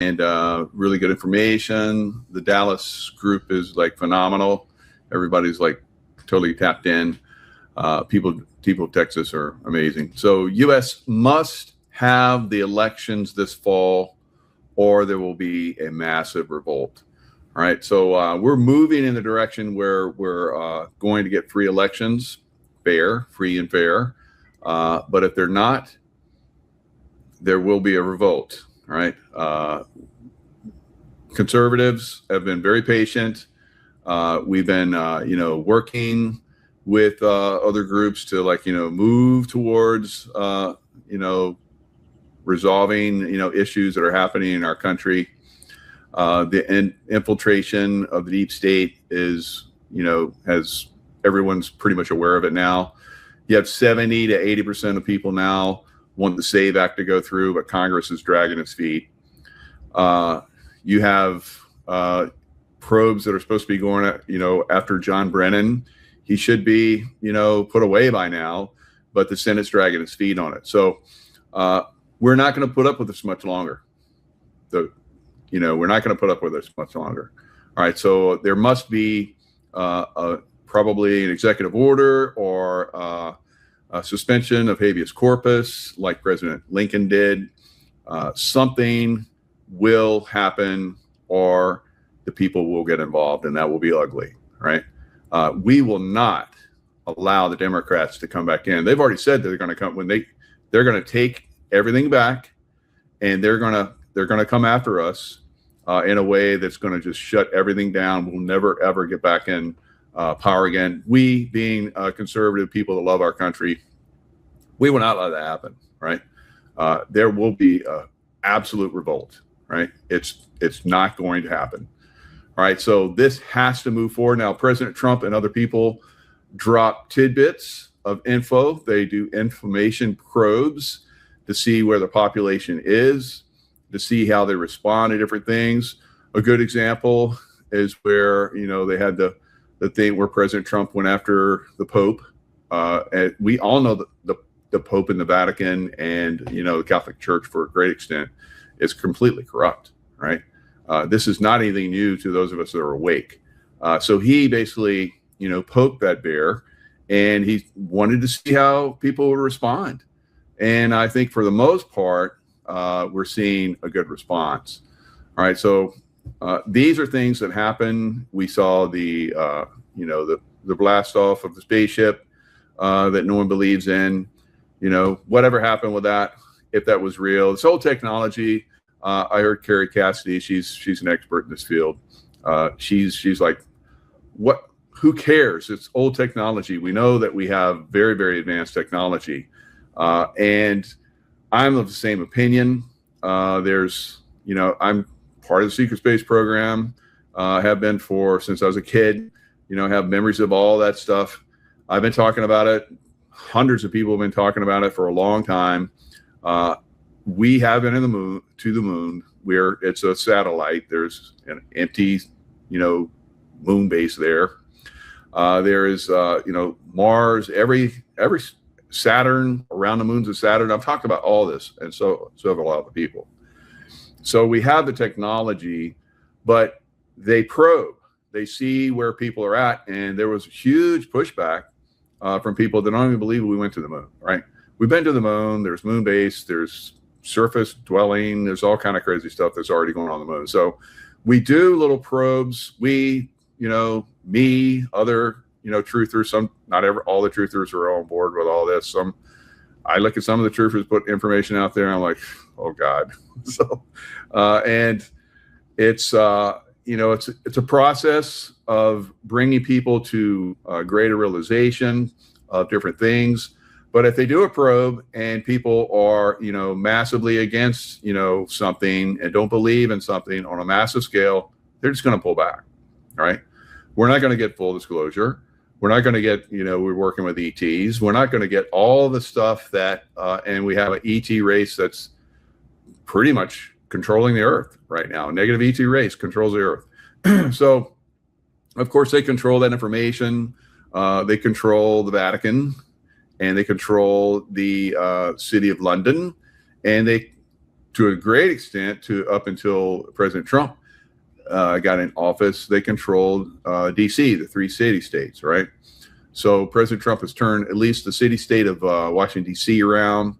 and really good information. The Dallas group is like phenomenal. Everybody's like totally tapped in. People of Texas are amazing. So U.S. must have the elections this fall, or there will be a massive revolt. All right. So we're moving in the direction where we're going to get free elections, free and fair. But if they're not, there will be a revolt. All right. Conservatives have been very patient. We've been, working with other groups to move towards, resolving, issues that are happening in our country. The infiltration of the deep state is, everyone's pretty much aware of it now. You have 70 to 80% of people now want the SAVE Act to go through, but Congress is dragging its feet. You have probes that are supposed to be going at, after John Brennan. He should be, put away by now, but the Senate's dragging its feet on it. So we're not going to put up with this much longer. We're not going to put up with this much longer. All right. So there must be probably an executive order or a suspension of habeas corpus like President Lincoln did. Something will happen or the people will get involved, and that will be ugly, right? We will not allow the Democrats to come back in. They've already said that they're going to come they're going to take everything back, and they're going to come after us in a way that's going to just shut everything down. We'll never ever get back in power again. We, being conservative people that love our country, we will not let that happen, right? There will be an absolute revolt, right? It's not going to happen. All right, so this has to move forward. Now, President Trump and other people drop tidbits of info. They do information probes to see where the population is, to see how they respond to different things. A good example is where, they had the thing where President Trump went after the Pope. And we all know that the Pope in the Vatican and, the Catholic Church, for a great extent, is completely corrupt, right? This is not anything new to those of us that are awake. So he basically, poked that bear, and he wanted to see how people would respond. And I think for the most part, we're seeing a good response. All right. So these are things that happen. We saw the blast off of the spaceship that no one believes in. Whatever happened with that, if that was real. This whole technology, I heard Carrie Cassidy, she's an expert in this field. She's like, what? Who cares? It's old technology. We know that we have very, very advanced technology. And I'm of the same opinion. I'm part of the secret space program, have been since I was a kid, have memories of all that stuff. I've been talking about it. Hundreds of people have been talking about it for a long time. We have been to the moon, where it's a satellite. There's an empty, moon base there. There is, Mars, every Saturn, around the moons of Saturn. I've talked about all this, and so have a lot of people. So we have the technology, but they probe. They see where people are at, and there was a huge pushback from people that don't even believe we went to the moon, right? We've been to the moon. There's moon base. There's surface dwelling. There's all kind of crazy stuff that's already going on the moon. So we do little probes. We, me, other, truthers, all the truthers are on board with all this. I look at some of the truthers put information out there, and I'm like, oh God. So, and it's, it's a process of bringing people to a greater realization of different things. But if they do a probe and people are, massively against, something and don't believe in something on a massive scale, they're just going to pull back. All right. We're not going to get full disclosure. We're not going to get, we're working with ETs. We're not going to get all the stuff that, and we have an ET race that's pretty much controlling the earth right now. A negative ET race controls the earth. So, of course, they control that information. They control the Vatican, and they control the city of London, and they to a great extent, to up until President Trump got in office, they controlled D.C., the three city-states, right? So President Trump has turned at least the city-state of Washington, D.C. around,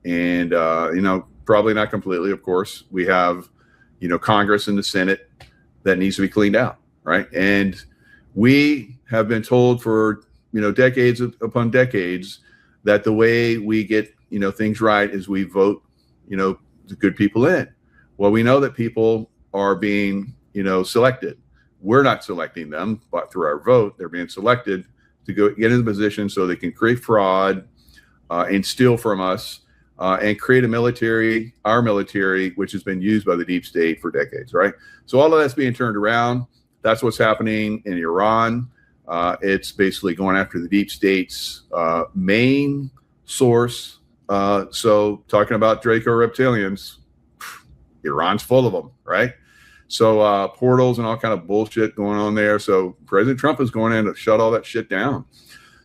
and, probably not completely, of course. We have, Congress and the Senate that needs to be cleaned out, right? And we have been told for, decades upon decades that the way we get, things right is we vote, the good people in. Well, we know that people are being, selected. We're not selecting them, but through our vote, they're being selected to go get in the position so they can create fraud and steal from us and create our military, which has been used by the deep state for decades, right? So all of that's being turned around. That's what's happening in Iran. It's basically going after the deep state's main source. So talking about Draco reptilians, Iran's full of them, right? So portals and all kind of bullshit going on there. So President Trump is going in to shut all that shit down.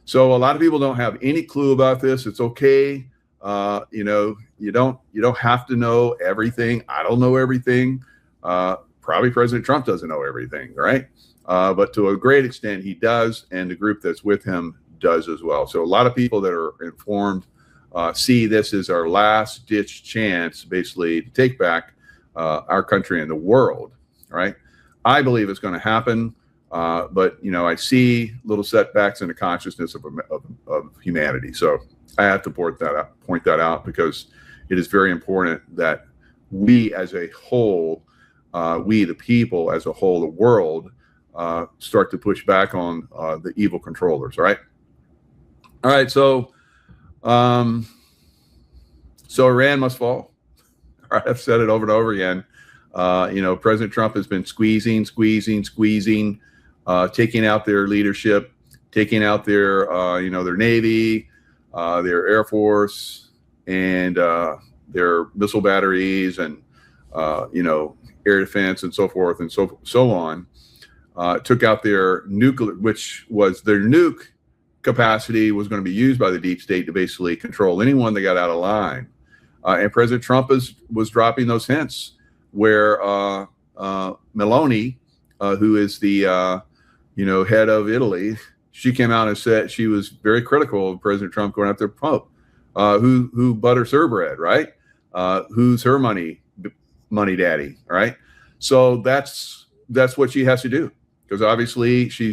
So a lot of people don't have any clue about this. It's okay. You don't have to know everything. I don't know everything. Probably President Trump doesn't know everything, right? But to a great extent, he does, and the group that's with him does as well. So a lot of people that are informed see this as our last ditch chance, basically, to take back our country and the world, right? I believe it's going to happen, but I see little setbacks in the consciousness of humanity. So I have to point that out because it is very important that we as a whole, we the people as a whole, the world, start to push back on the evil controllers, right? All right, so Iran must fall. All right, I've said it over and over again. President Trump has been squeezing, taking out their leadership, taking out their, their Navy, their Air Force, and their missile batteries, and air defense, and so forth and so on. Took out their nuclear, which was their nuke capacity was going to be used by the deep state to basically control anyone that got out of line. And President Trump was dropping those hints where Meloni, who is the head of Italy, she came out and said she was very critical of President Trump going after Pope, who butters her bread, right? Who's her money daddy, right? So that's what she has to do, because obviously she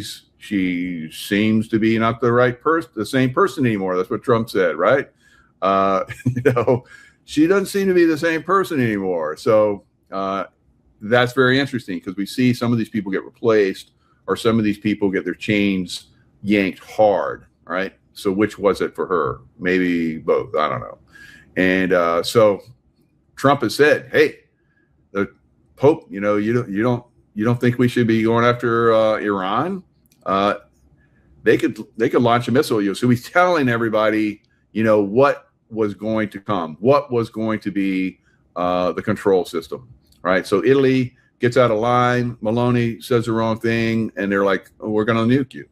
seems to be not the same person anymore. That's what Trump said, right? She doesn't seem to be the same person anymore. So that's very interesting, because we see some of these people get replaced, or some of these people get their chains yanked hard, right? So which was it for her? Maybe both. I don't know. And so Trump has said, "Hey, the Pope, you don't think we should be going after Iran? They could launch a missile." So he's telling everybody, what was going to come, what was going to be the control system, right? So Italy gets out of line. Meloni says the wrong thing, and they're like, "Oh, we're going to nuke you."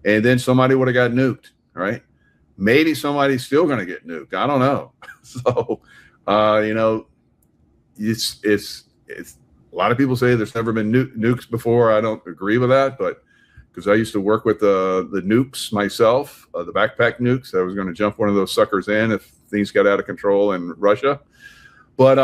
And then somebody would have got nuked, right? Maybe somebody's still going to get nuked. I don't know. So, it's a lot of people say there's never been nukes before. I don't agree with that, but because I used to work with the nukes myself, the backpack nukes, I was going to jump one of those suckers in if things got out of control in Russia. But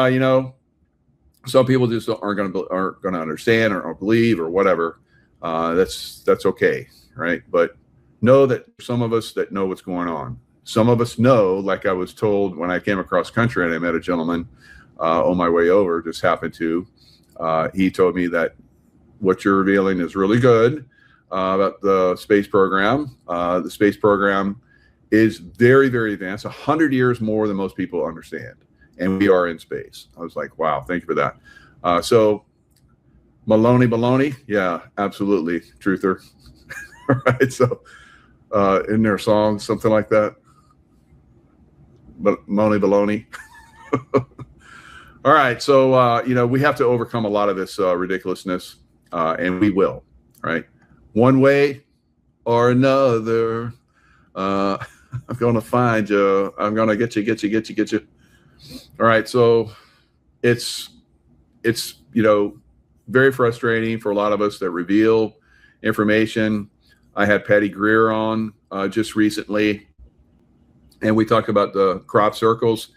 some people just aren't going to understand or believe or whatever. That's okay, right? But know that some of us that know what's going on. Some of us know, like I was told when I came across country and I met a gentleman on my way over, just happened to. He told me that what you're revealing is really good about the space program. The space program is very, very advanced, 100 years more than most people understand. And we are in space. I was like, wow, thank you for that. So baloney, yeah, absolutely, truther. Right, so in their song, something like that. But baloney. All right, so we have to overcome a lot of this ridiculousness, and we will, right? One way or another. I'm going to find you. I'm going to get you. All right, so it's very frustrating for a lot of us that reveal information. I had Patty Greer on just recently, and we talked about the crop circles,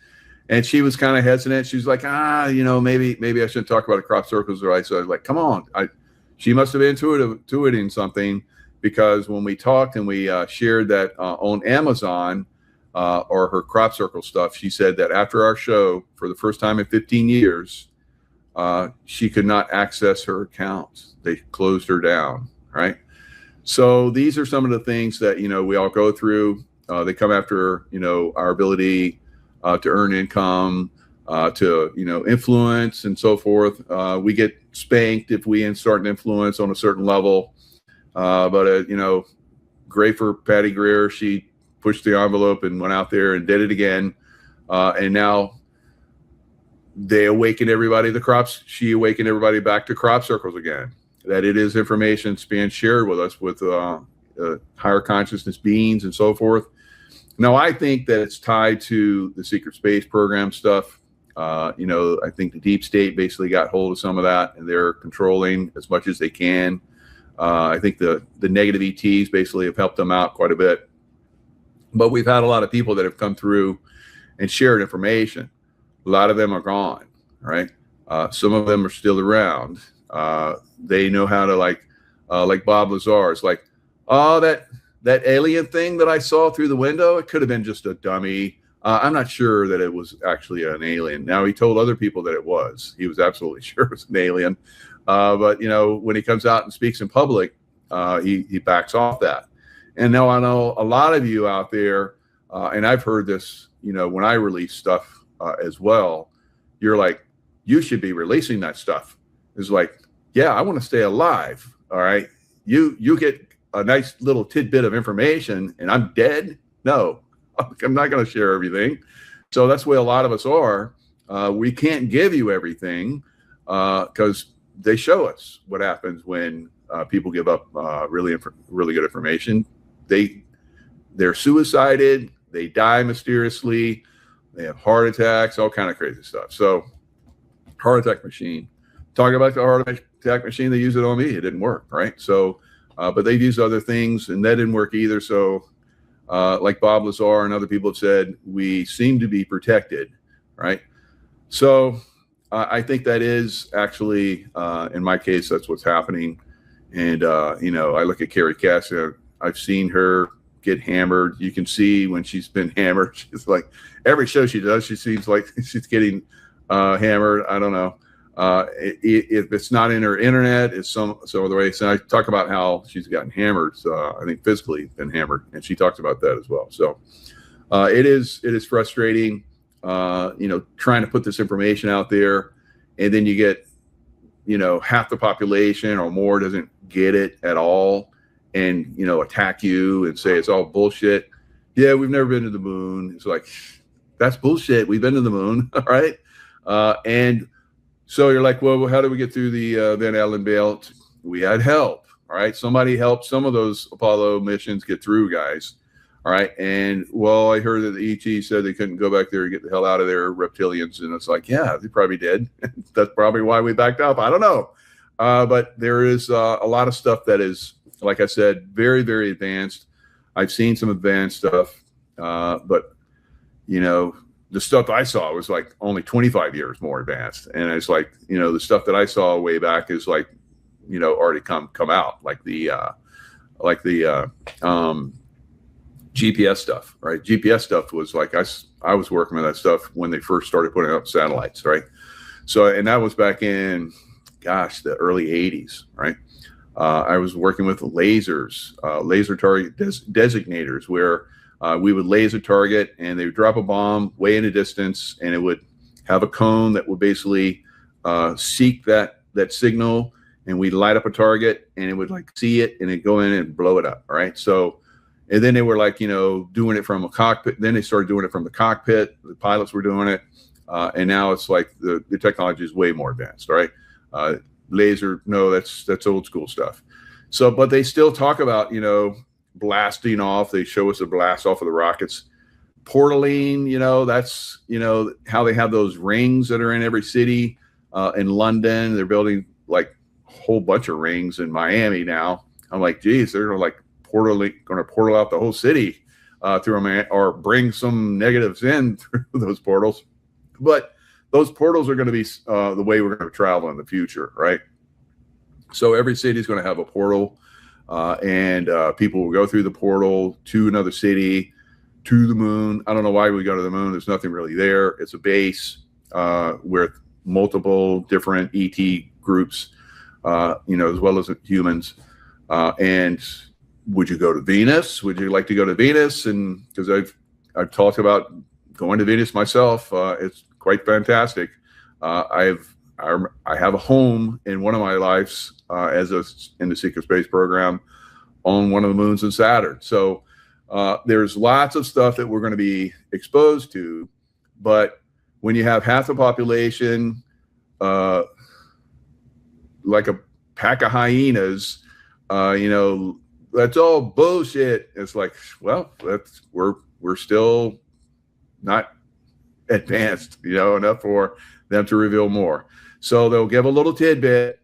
and she was kind of hesitant. She was like, maybe I shouldn't talk about the crop circles, right? So I was like, come on. She must have been intuiting something, because when we talked and we shared that on Amazon or her crop circle stuff, she said that after our show, for the first time in 15 years, she could not access her accounts. They closed her down, right? So these are some of the things that, we all go through. They come after, our ability to earn income, to, influence and so forth. We get spanked if we start an influence on a certain level. But great for Patty Greer. She pushed the envelope and went out there and did it again. And now they awakened everybody, she awakened everybody back to crop circles again, that it is information that's being shared with us with higher consciousness beings and so forth. Now, I think that it's tied to the secret space program stuff. I think the deep state basically got hold of some of that, and they're controlling as much as they can. I think the negative ETs basically have helped them out quite a bit. But we've had a lot of people that have come through and shared information. A lot of them are gone, right? Some of them are still around. They know how to, like Bob Lazar. It's like, oh, that alien thing that I saw through the window, it could have been just a dummy. I'm not sure that it was actually an alien. Now, he told other people that it was. He was absolutely sure it was an alien. But, when he comes out and speaks in public, he backs off that. And now I know a lot of you out there, and I've heard this, when I release stuff as well, you're like, you should be releasing that stuff. It's like, yeah, I want to stay alive. All right. You get a nice little tidbit of information and I'm dead. No, I'm not going to share everything. So that's where a lot of us are. We can't give you everything because they show us what happens when people give up really good information. They're suicided. They die mysteriously. They have heart attacks, all kind of crazy stuff. So heart attack machine. Talking about the heart attack machine, they used it on me. It didn't work, right? So, but they've used other things, and that didn't work either. So, like Bob Lazar and other people have said, we seem to be protected, right? So, I think that is actually, in my case, that's what's happening. And, I look at Carrie Cassidy. I've seen her get hammered. You can see when she's been hammered. She's like, every show she does, she seems like she's getting hammered. I don't know. If it's not in her internet, it's some other way. So I talk about how she's gotten hammered. I think physically been hammered, and she talks about that as well. So it is frustrating, trying to put this information out there, and then you get, half the population or more doesn't get it at all, and attack you and say it's all bullshit. Yeah, we've never been to the moon. It's like, that's bullshit. We've been to the moon, all right? And so you're like, well, how did we get through the Van Allen belt? We had help, all right? Somebody helped some of those Apollo missions get through, guys, all right? And, well, I heard that the ET said they couldn't go back there and get the hell out of there, reptilians. And it's like, yeah, they probably did. That's probably why we backed up. I don't know. But there is a lot of stuff that is, like I said, very, very advanced. I've seen some advanced stuff, but, the stuff I saw was like only 25 years more advanced. And it's like, the stuff that I saw way back is like, already come out, like the GPS stuff, right? GPS stuff was like, I was working with that stuff when they first started putting up satellites, right? So, and that was back in, the early 80s, right? I was working with lasers, laser target designators, where we would laser target and they would drop a bomb way in a distance, and it would have a cone that would basically seek that signal, and we'd light up a target, and it would like see it and it'd go in and blow it up. All right. So, and then they were like, doing it from a cockpit. Then they started doing it from the cockpit. The pilots were doing it. And now it's like the technology is way more advanced. All right. Laser, no, that's old school stuff. So, but they still talk about, blasting off. They show us a blast off of the rockets. portaling, that's, how they have those rings that are in every city. In London, they're building like a whole bunch of rings in Miami now. I'm like, geez, they're like going to portal out the whole city through them, or bring some negatives in through those portals. But those portals are going to be the way we're going to travel in the future, right? So every city is going to have a portal, and people will go through the portal to another city, to the moon. I don't know why we go to the moon. There's nothing really there. It's a base with multiple different ET groups, as well as humans. And would you go to Venus? Would you like to go to Venus? And because I've talked about going to Venus myself, it's quite fantastic. I have a home in one of my lives in the secret space program on one of the moons in Saturn. So there's lots of stuff that we're going to be exposed to, but when you have half the population, like a pack of hyenas, that's all bullshit. It's like, well, we're still not advanced, enough for them to reveal more. So they'll give a little tidbit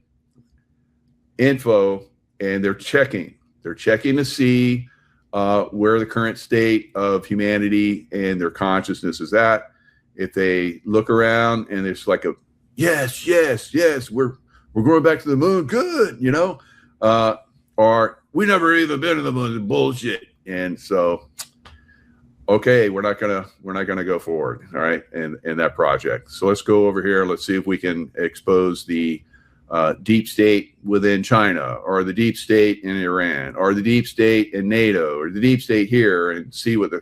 info, and they're checking to see where the current state of humanity and their consciousness is at. If they look around and it's like a yes, we're going back to the moon, good, or we never even been to the moon, bullshit. And so, okay, we're not gonna go forward, all right, in that project. So let's go over here. Let's see if we can expose the deep state within China, or the deep state in Iran, or the deep state in NATO, or the deep state here, and see what the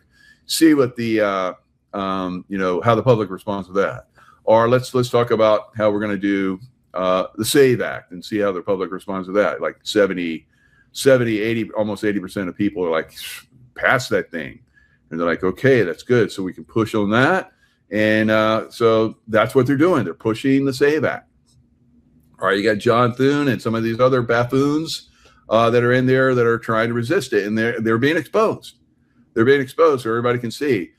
how the public responds to that. Or let's talk about how we're going to do the SAVE Act and see how the public responds to that. Like 70, 80, almost 80% of people are like, pass that thing. And they're like, okay, that's good. So we can push on that. And so that's what they're doing. They're pushing the SAVE Act. All right, you got John Thune and some of these other buffoons that are in there that are trying to resist it. And they're being exposed. They're being exposed so everybody can see.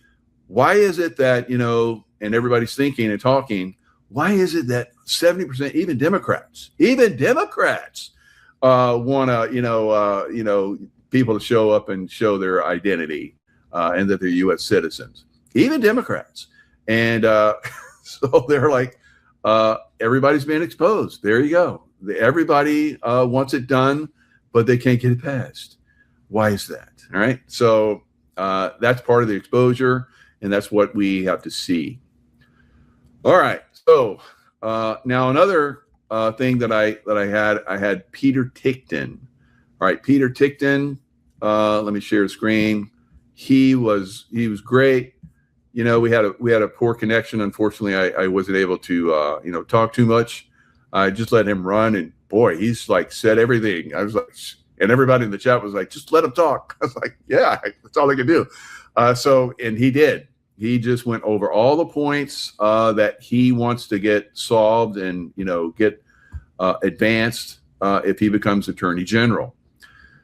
Why is it that, and everybody's thinking and talking, why is it that 70%, even Democrats want to, people to show up and show their identity and that they're U.S. citizens, even Democrats. And so they're like, everybody's being exposed. There you go. Everybody wants it done, but they can't get it passed. Why is that? All right. So that's part of the exposure, and that's what we have to see. All right. So now another thing that I had Peter Tickton. All right, Peter Tickton. Let me share the screen. He was great. We had a poor connection. Unfortunately, I wasn't able to talk too much. I just let him run, and boy, he's like said everything. I was like, and everybody in the chat was like, just let him talk. I was like, yeah, that's all I can do. And he did. He just went over all the points that he wants to get solved and get advanced if he becomes Attorney General.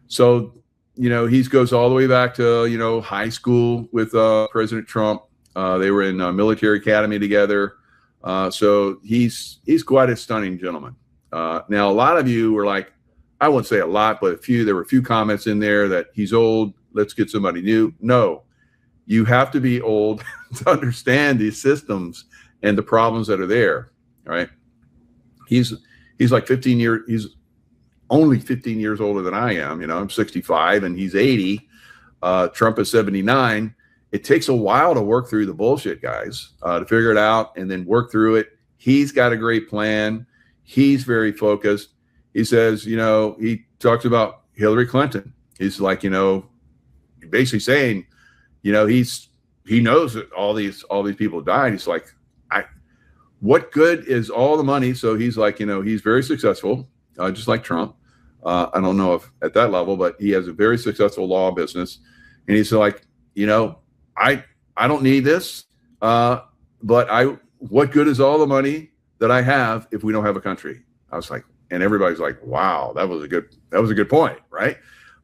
So he goes all the way back to high school with President Trump. They were in military academy together. So he's quite a stunning gentleman. Now a lot of you were like, I wouldn't say a lot, but there were a few comments in there that he's old. Let's get somebody new. No. You have to be old to understand these systems and the problems that are there, right? He's like 15 years. He's only 15 years older than I am. I'm 65 and he's 80. Trump is 79. It takes a while to work through the bullshit, guys, to figure it out and then work through it. He's got a great plan. He's very focused. He says, he talks about Hillary Clinton. He's like, basically saying, he knows that all these people died. He's like, what good is all the money? So he's like, he's very successful, just like Trump. I don't know if at that level, but he has a very successful law business. And he's like, I don't need this, but what good is all the money that I have if we don't have a country? I was like, and everybody's like, wow, that was a good point, right?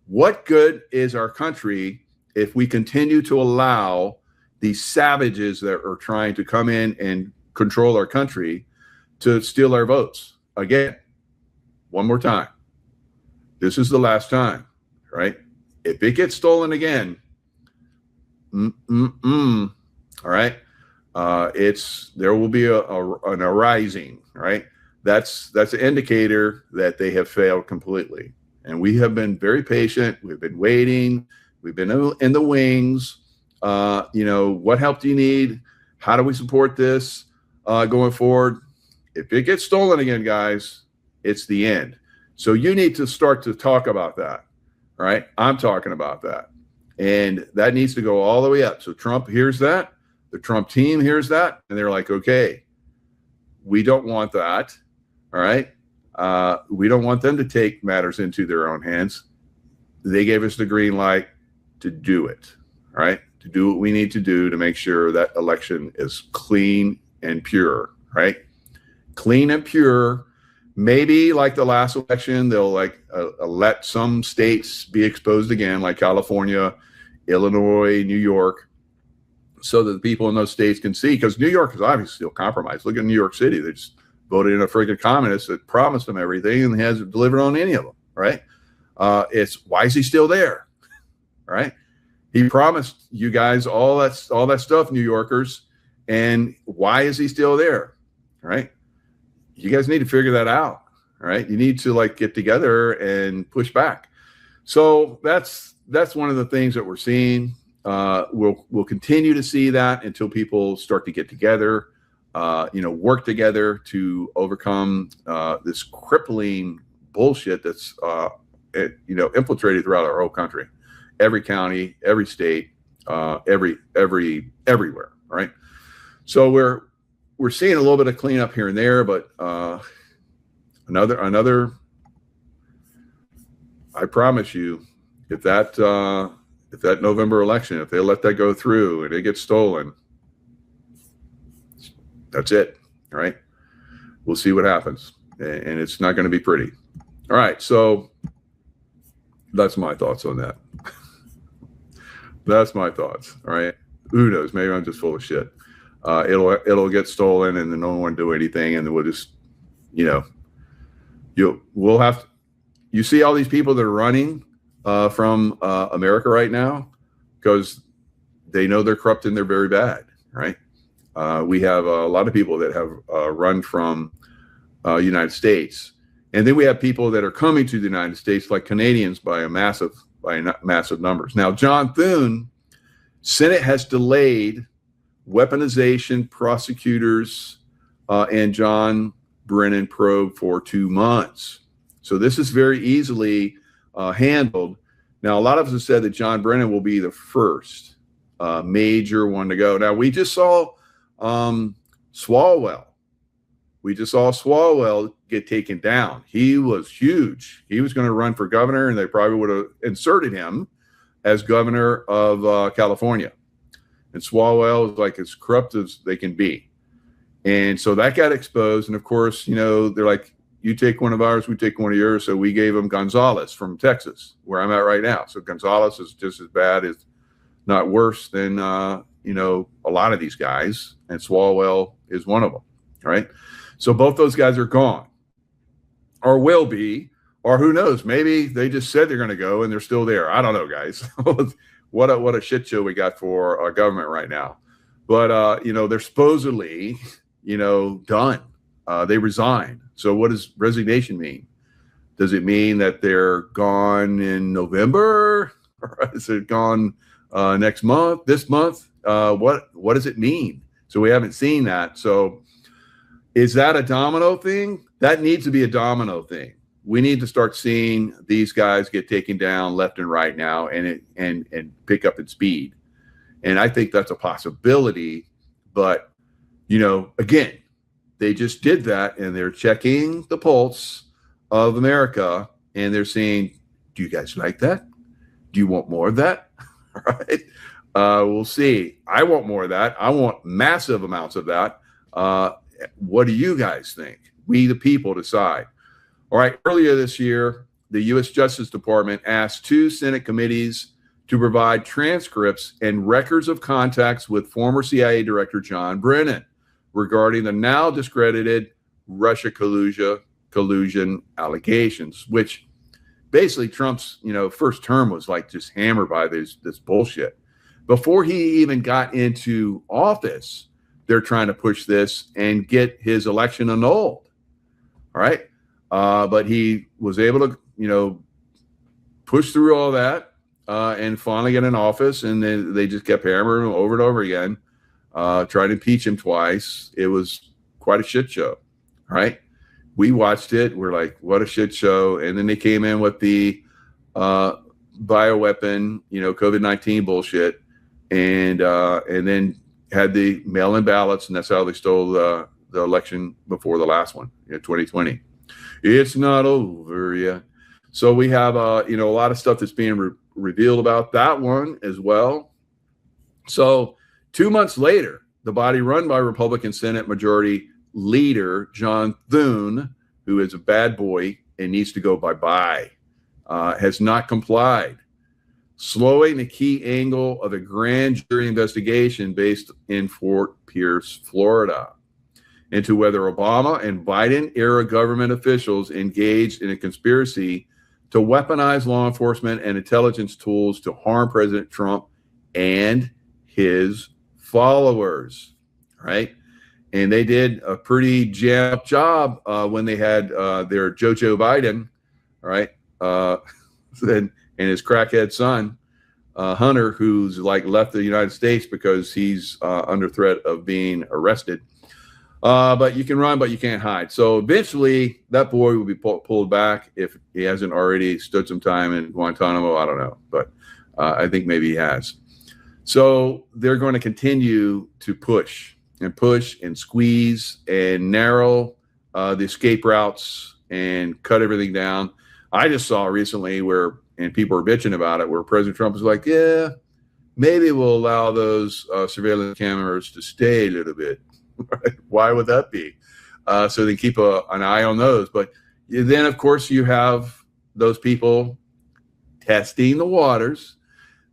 What good is our country if we continue to allow these savages that are trying to come in and control our country to steal our votes. Again, one more time. This is the last time, right? If it gets stolen again, all right, there will be an arising, right? That's an indicator that they have failed completely. And we have been very patient. We've been waiting. We've been in the wings. What help do you need? How do we support this going forward? If it gets stolen again, guys, it's the end. So you need to start to talk about that, right? I'm talking about that. And that needs to go all the way up. So Trump hears that. The Trump team hears that. And they're like, okay, we don't want that, all right? We don't want them to take matters into their own hands. They gave us the green light to do it, all right? To do what we need to do to make sure that election is clean and pure, right? Clean and pure. Maybe like the last election, they'll let some states be exposed again, like California, Illinois, New York, so that the people in those states can see, because New York is obviously still compromised. Look at New York City. They just voted in a freaking communist that promised them everything and hasn't delivered on any of them, right? It's why is he still there, right? He promised you guys all that stuff, New Yorkers, and why is he still there, right? You guys need to figure that out, right? You need to get together and push back. So that's one of the things that we're seeing. We'll continue to see that until people start to get together, work together to overcome this crippling bullshit that's infiltrated throughout our whole country, every county, every state, everywhere. Right. So we're seeing a little bit of cleanup here and there, but another. I promise you, if that November election, if they let that go through and it gets stolen, that's it. All right. We'll see what happens, and it's not going to be pretty. All right. So that's my thoughts on that. That's my thoughts. All right. Who knows? Maybe I'm just full of shit. It'll get stolen, and then no one will do anything, and then we'll just, we'll have to. You see all these people that are running from America right now because they know they're corrupt and they're very bad, right? We have a lot of people that have run from United States, and then we have people that are coming to the United States, like Canadians, by massive numbers. Now, John Thune, Senate has delayed weaponization prosecutors and John Brennan probe for 2 months. So this is very easily handled. Now, a lot of us have said that John Brennan will be the first major one to go. Now, we just saw Swalwell. We just saw Swalwell get taken down. He was huge. He was going to run for governor, and they probably would have inserted him as governor of California. And Swalwell is like as corrupt as they can be. And so that got exposed. And of course, they're like, you take one of ours, we take one of yours. So we gave him Gonzalez from Texas, where I'm at right now. So Gonzalez is just as bad, as not worse than, a lot of these guys. And Swalwell is one of them, right? So both those guys are gone, or will be, or who knows? Maybe they just said they're going to go and they're still there. I don't know, guys. What a shit show we got for our government right now. But, they're supposedly, done. They resigned. So what does resignation mean? Does it mean that they're gone in November? Or is it gone next month, this month? What does it mean? So we haven't seen that. So is that a domino thing? That needs to be a domino thing. We need to start seeing these guys get taken down left and right now, and pick up in speed. And I think that's a possibility. But, again, they just did that, and they're checking the pulse of America, and they're saying, do you guys like that? Do you want more of that? All right. We'll see. I want more of that. I want massive amounts of that. What do you guys think? We, the people, decide. All right. Earlier this year, the U.S. Justice Department asked 2 Senate committees to provide transcripts and records of contacts with former CIA Director John Brennan regarding the now discredited Russia collusion allegations, which basically Trump's, first term was like just hammered by this bullshit. Before he even got into office, they're trying to push this and get his election annulled. All right. But he was able to, push through all that and finally get in office. And then they just kept hammering him over and over again, trying to impeach him twice. It was quite a shit show. All right. We watched it. We're like, what a shit show. And then they came in with the bioweapon, COVID-19 bullshit. And then had the mail-in ballots. And that's how they stole the election before the last one, 2020. It's not over yet. So we have, a lot of stuff that's being revealed about that one as well. So 2 months later, the body run by Republican Senate Majority Leader John Thune, who is a bad boy and needs to go bye-bye, has not complied, slowing the key angle of a grand jury investigation based in Fort Pierce, Florida, into whether Obama and Biden-era government officials engaged in a conspiracy to weaponize law enforcement and intelligence tools to harm President Trump and his followers, right? And they did a pretty jam-up job when they had their Joe Biden, right? And his crackhead son, Hunter, who's like left the United States because he's under threat of being arrested. But you can run, but you can't hide. So eventually that boy will be pulled back if he hasn't already stood some time in Guantanamo. I don't know, but I think maybe he has. So they're going to continue to push and squeeze and narrow the escape routes and cut everything down. I just saw recently and people were bitching about it, where President Trump was like, yeah, maybe we'll allow those surveillance cameras to stay a little bit. Why would that be? So they keep an eye on those. But then, of course, you have those people testing the waters.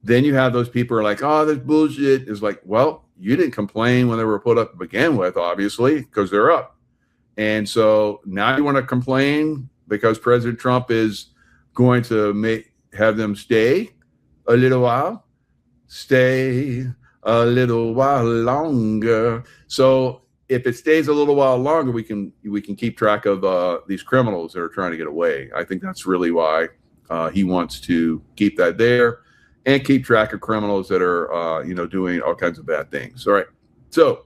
Then you have those people who are like, oh, this bullshit. Is like, well, you didn't complain when they were put up to begin with, obviously, because they're up. And so now you want to complain because President Trump is going to have them stay a little while. Stay a little while longer. So if it stays a little while longer, we can keep track of these criminals that are trying to get away. I think that's really why he wants to keep that there and keep track of criminals that are doing all kinds of bad things. All right. So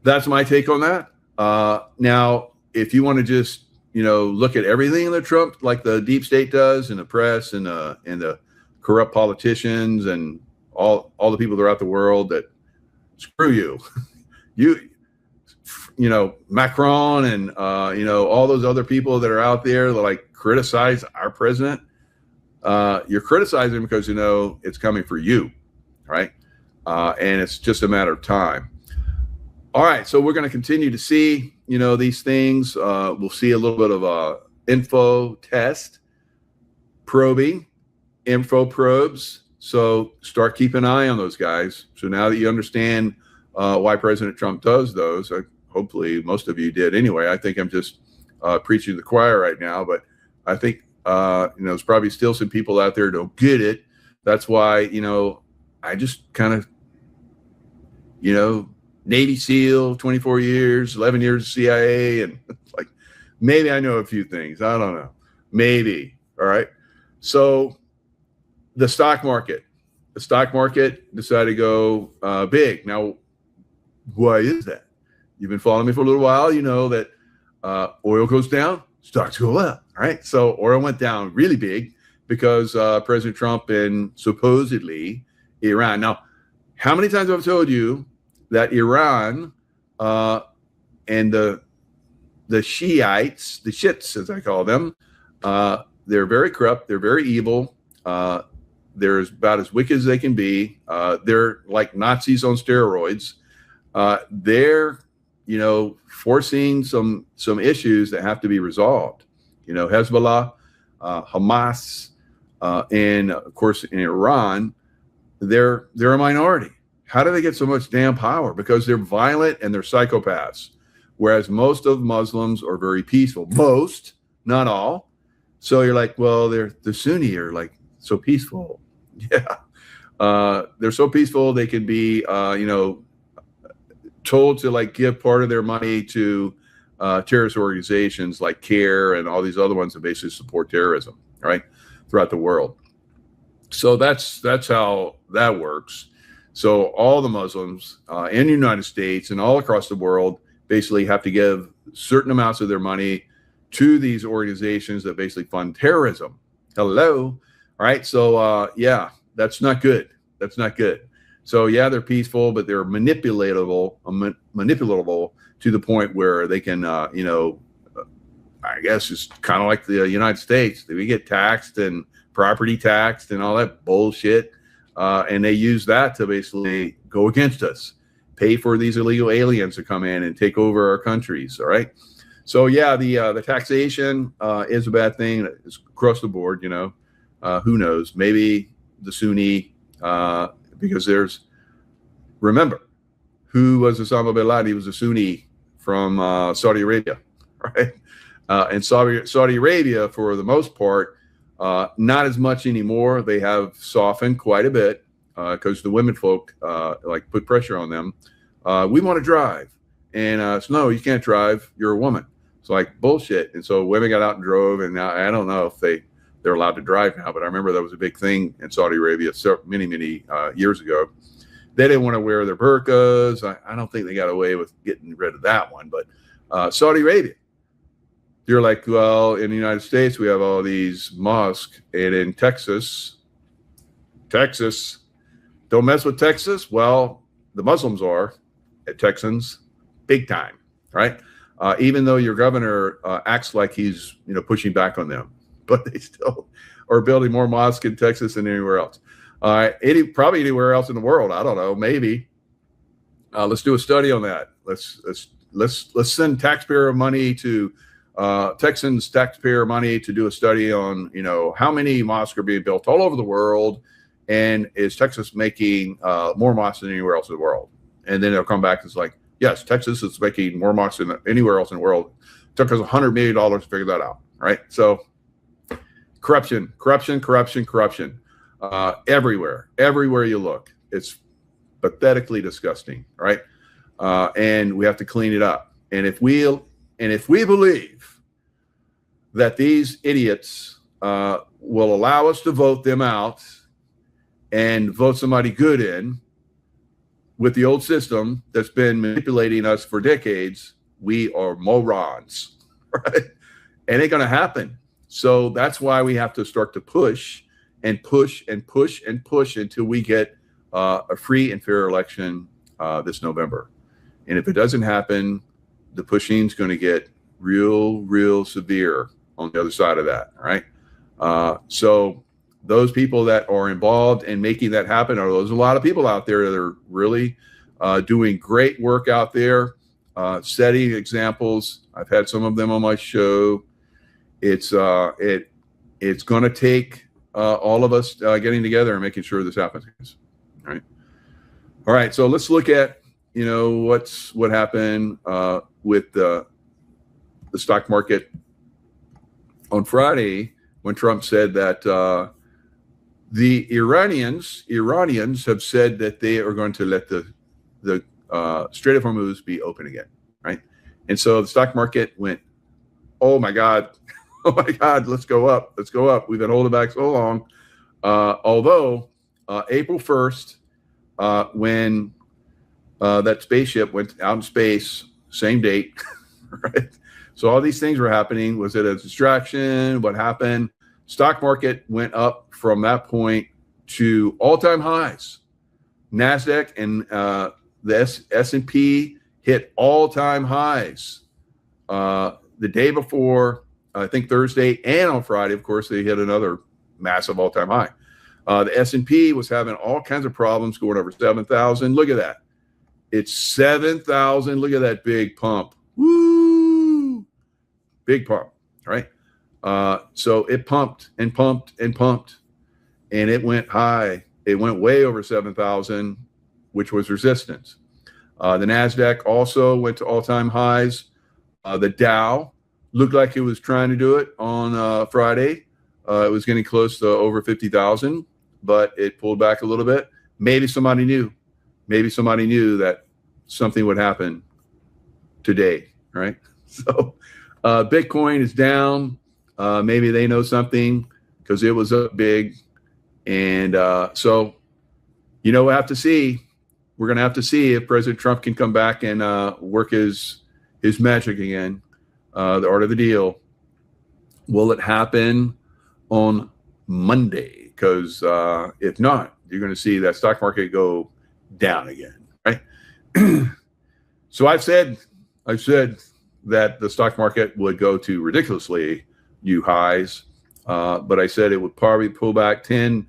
that's my take on that. Now, if you want to just look at everything that Trump, like the deep state does, and the press and the corrupt politicians and all the people throughout the world that screw you, Macron and all those other people that are out there that like criticize our president. You're criticizing because it's coming for you, right? And it's just a matter of time. All right, so we're going to continue to see these things. We'll see a little bit of a info test, probing, info probes. So start keeping an eye on those guys. So now that you understand why President Trump does those, hopefully most of you did anyway. I think I'm just preaching to the choir right now, but I think there's probably still some people out there who don't get it. That's why I just kind of Navy SEAL, 24 years, 11 years CIA, and like maybe I know a few things. I don't know, maybe. All right, so. The stock market decided to go big. Now, why is that? You've been following me for a little while. You know that oil goes down, stocks go up. All right. So oil went down really big because President Trump and supposedly Iran. Now, how many times have I told you that Iran and the Shiites, the shits as I call them, they're very corrupt. They're very evil. They're about as wicked as they can be. They're like Nazis on steroids. They're, forcing some issues that have to be resolved. Hezbollah, Hamas, And of course, in Iran, they're a minority. How do they get so much damn power? Because they're violent and they're psychopaths. Whereas most of Muslims are very peaceful. Most, not all. So you're like, well, the Sunni are like so peaceful. Yeah. They're so peaceful they can be, told to like give part of their money to terrorist organizations like CARE and all these other ones that basically support terrorism, right, throughout the world. So that's how that works. So all the Muslims in the United States and all across the world basically have to give certain amounts of their money to these organizations that basically fund terrorism. Hello. All right. So yeah, that's not good. That's not good. So yeah, they're peaceful, but they're manipulatable to the point where they can, I guess it's kind of like the United States. We get taxed and property taxed and all that bullshit. And they use that to basically go against us, pay for these illegal aliens to come in and take over our countries. All right. So yeah, the taxation is a bad thing. It's across the board, who knows? Maybe the Sunni, because remember, who was Osama bin Laden? He was a Sunni from Saudi Arabia, right? And Saudi Arabia, for the most part, not as much anymore. They have softened quite a bit because the women folk like put pressure on them. We want to drive, and so no, you can't drive. You're a woman. It's like bullshit. And so women got out and drove, and now I don't know if they're allowed to drive now, but I remember that was a big thing in Saudi Arabia many years ago. They didn't want to wear their burqas. I don't think they got away with getting rid of that one, but Saudi Arabia, you're like, well, in the United States, we have all these mosques, and in Texas, don't mess with Texas. Well, the Muslims are Texans big time, right? Even though your governor acts like he's, pushing back on them, but they still are building more mosques in Texas than anywhere else. Probably anywhere else in the world. I don't know. Maybe. Let's do a study on that. Let's send taxpayer money to Texans taxpayer money to do a study on, how many mosques are being built all over the world, and is Texas making more mosques than anywhere else in the world? And then they'll come back and it's like, yes, Texas is making more mosques than anywhere else in the world. It took us $100 million to figure that out, right? So corruption. Everywhere you look, it's pathetically disgusting, right? And we have to clean it up. And if we believe that these idiots will allow us to vote them out and vote somebody good in with the old system that's been manipulating us for decades, we are morons, right? It ain't going to happen. So that's why we have to start to push until we get a free and fair election this November. And if it doesn't happen, the pushing's going to get real severe on the other side of that. All right. So those people that are involved in making that happen, there's a lot of people out there that are really doing great work out there, setting examples. I've had some of them on my show. It's going to take all of us getting together and making sure this happens. All right. So let's look at what happened with the stock market on Friday when Trump said that the Iranians have said that they are going to let the Strait of Hormuz be open again, right? And so the stock market went, oh my God, let's go up. We've been holding back so long. Although April 1st, when that spaceship went out in space, same date, right? So all these things were happening. Was it a distraction? What happened? Stock market went up from that point to all-time highs. NASDAQ and the S&P hit all-time highs the day before, I think Thursday, and on Friday, of course, they hit another massive all-time high. The S&P was having all kinds of problems, going over 7,000. Look at that. It's 7,000. Look at that big pump. Woo! Big pump, right? So it pumped and pumped and pumped and it went high. It went way over 7,000, which was resistance. The NASDAQ also went to all-time highs. The Dow looked like it was trying to do it on Friday. It was getting close to over 50,000, but it pulled back a little bit. Maybe somebody knew. Maybe somebody knew that something would happen today, right? So Bitcoin is down. Maybe they know something because it was up big. And so, we'll have to see. We're going to have to see if President Trump can come back and work his magic again, the art of the deal. Will it happen on Monday? Because if not, you're going to see that stock market go down again, right? So I've said that the stock market would go to ridiculously new highs, but I said it would probably pull back 10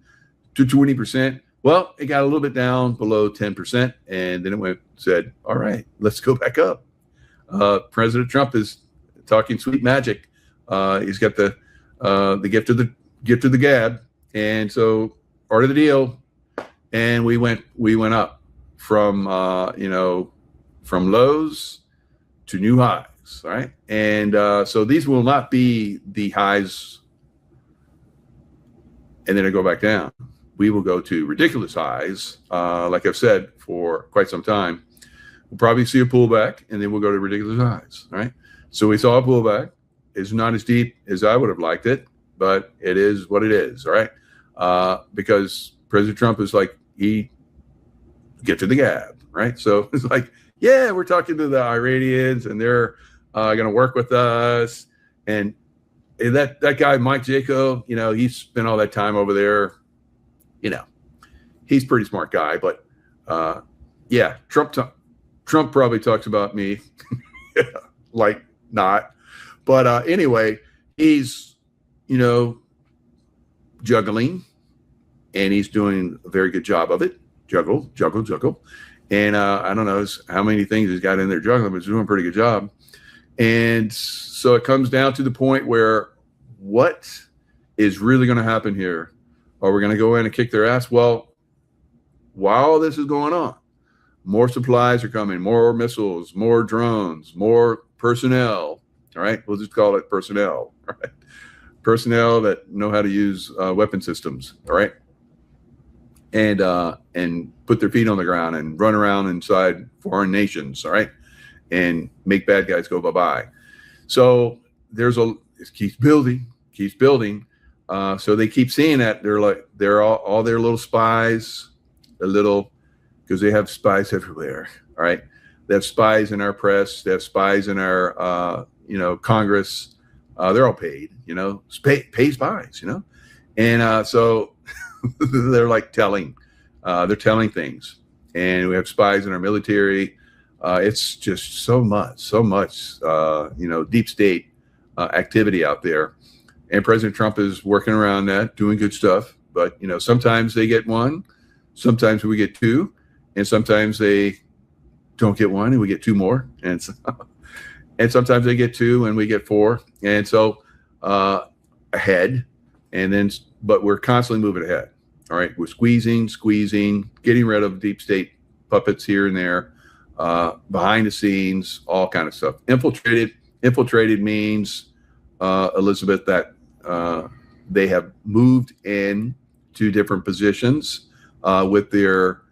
to 20%. Well, it got a little bit down below 10%, and then it said, all right, let's go back up. President Trump is talking sweet magic. He's got the gift of the gab, and so art of the deal. And we went up from from lows to new highs, right? And so these will not be the highs, and then it go back down. We will go to ridiculous highs, like I've said for quite some time. We'll probably see a pullback, and then we'll go to ridiculous highs, right? So we saw a pullback. It's not as deep as I would have liked it, but it is what it is, right? Because President Trump is like, he get to the gab, right? So it's like, yeah, we're talking to the Iranians, and they're going to work with us. And that guy, Mike Jaco, he spent all that time over there. He's a pretty smart guy, but yeah, Trump probably talks about me like not. But anyway, he's, juggling, and he's doing a very good job of it. Juggle. And I don't know how many things he's got in there juggling, but he's doing a pretty good job. And so it comes down to the point where what is really going to happen here? Are we going to go in and kick their ass? Well, while this is going on, more supplies are coming, more missiles, more drones, more personnel. All right, we'll just call it personnel. All right, personnel that know how to use weapon systems. All right, and put their feet on the ground and run around inside foreign nations. All right, and make bad guys go bye-bye. So it keeps building. So they keep seeing that they're all their little spies, because they have spies everywhere. All right, they have spies in our press, they have spies in our Congress. They're all paid, pay spies, and so they're like telling things, and we have spies in our military. It's just so much, deep state activity out there. And President Trump is working around that, doing good stuff. But, sometimes they get one, sometimes we get two, and sometimes they don't get one and we get two more. And sometimes they get two and we get four. And so ahead, but we're constantly moving ahead. All right, we're squeezing, getting rid of deep state puppets here and there, behind the scenes, all kind of stuff. Infiltrated means, Elizabeth, that they have moved in to different positions with their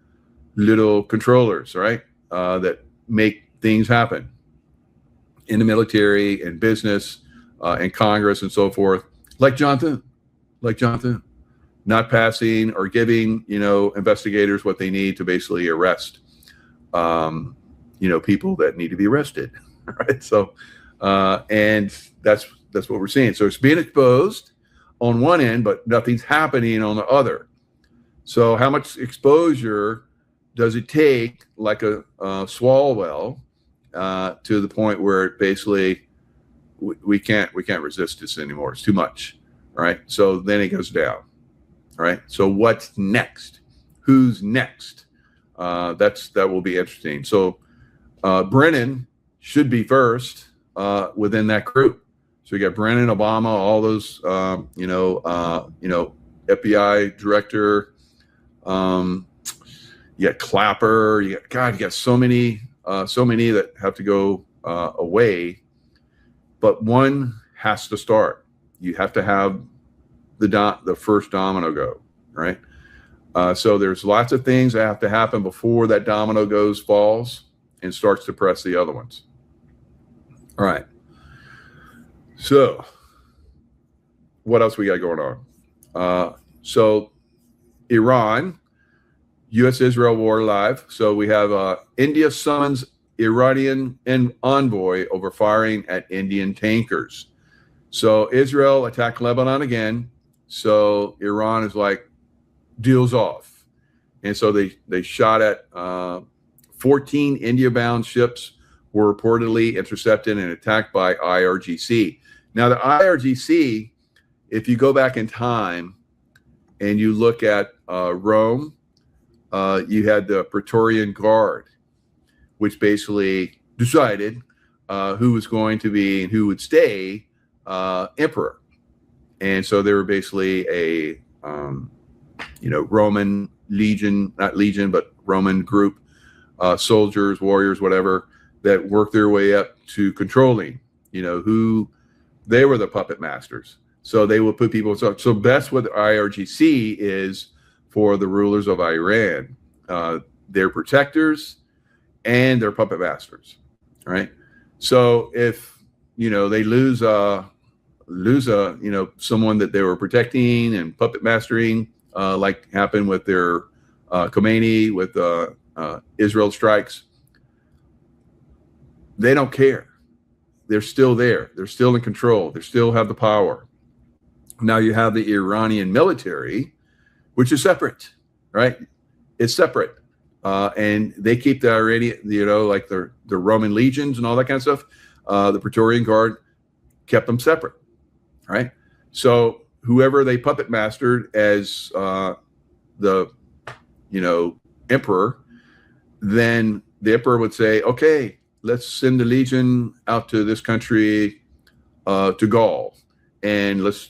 little controllers, right? That make things happen in the military and business and Congress and so forth. Like John Thune, not passing or giving, investigators what they need to basically arrest, people that need to be arrested, right? So, and that's what we're seeing. So it's being exposed on one end, but nothing's happening on the other. So how much exposure does it take, like a Swalwell, to the point where basically we can't resist this anymore? It's too much, right? So then it goes down, right? So what's next? Who's next? That will be interesting. So Brennan should be first within that group. So you got Brennan, Obama, all those, FBI director. You got Clapper. You got so many that have to go away. But one has to start. You have to have the first domino go, right? So there's lots of things that have to happen before that domino falls and starts to press the other ones. All right. So what else we got going on? So Iran, U.S.-Israel war live. So we have India summons Iranian envoy over firing at Indian tankers. So Israel attacked Lebanon again. So Iran is like, deals off. And so they shot at 14 India-bound ships were reportedly intercepted and attacked by IRGC. Now, the IRGC, if you go back in time and you look at Rome, you had the Praetorian Guard, which basically decided who was going to be and who would stay emperor. And so they were basically a Roman legion, not legion, but Roman group, soldiers, warriors, whatever, that worked their way up to controlling, who they were the puppet masters. So they will put people. So that's what the IRGC is for the rulers of Iran. They're protectors and they're puppet masters, right? So if they lose someone that they were protecting and puppet mastering, like happened with their Khomeini with Israel strikes, they don't care. They're still there. They're still in control. They still have the power. Now you have the Iranian military, which is separate, right? It's separate. And they keep the Iranian, like the Roman legions and all that kind of stuff. The Praetorian Guard kept them separate, right? So whoever they puppet mastered as the emperor, then the emperor would say, okay, let's send the legion out to this country, to Gaul, and let's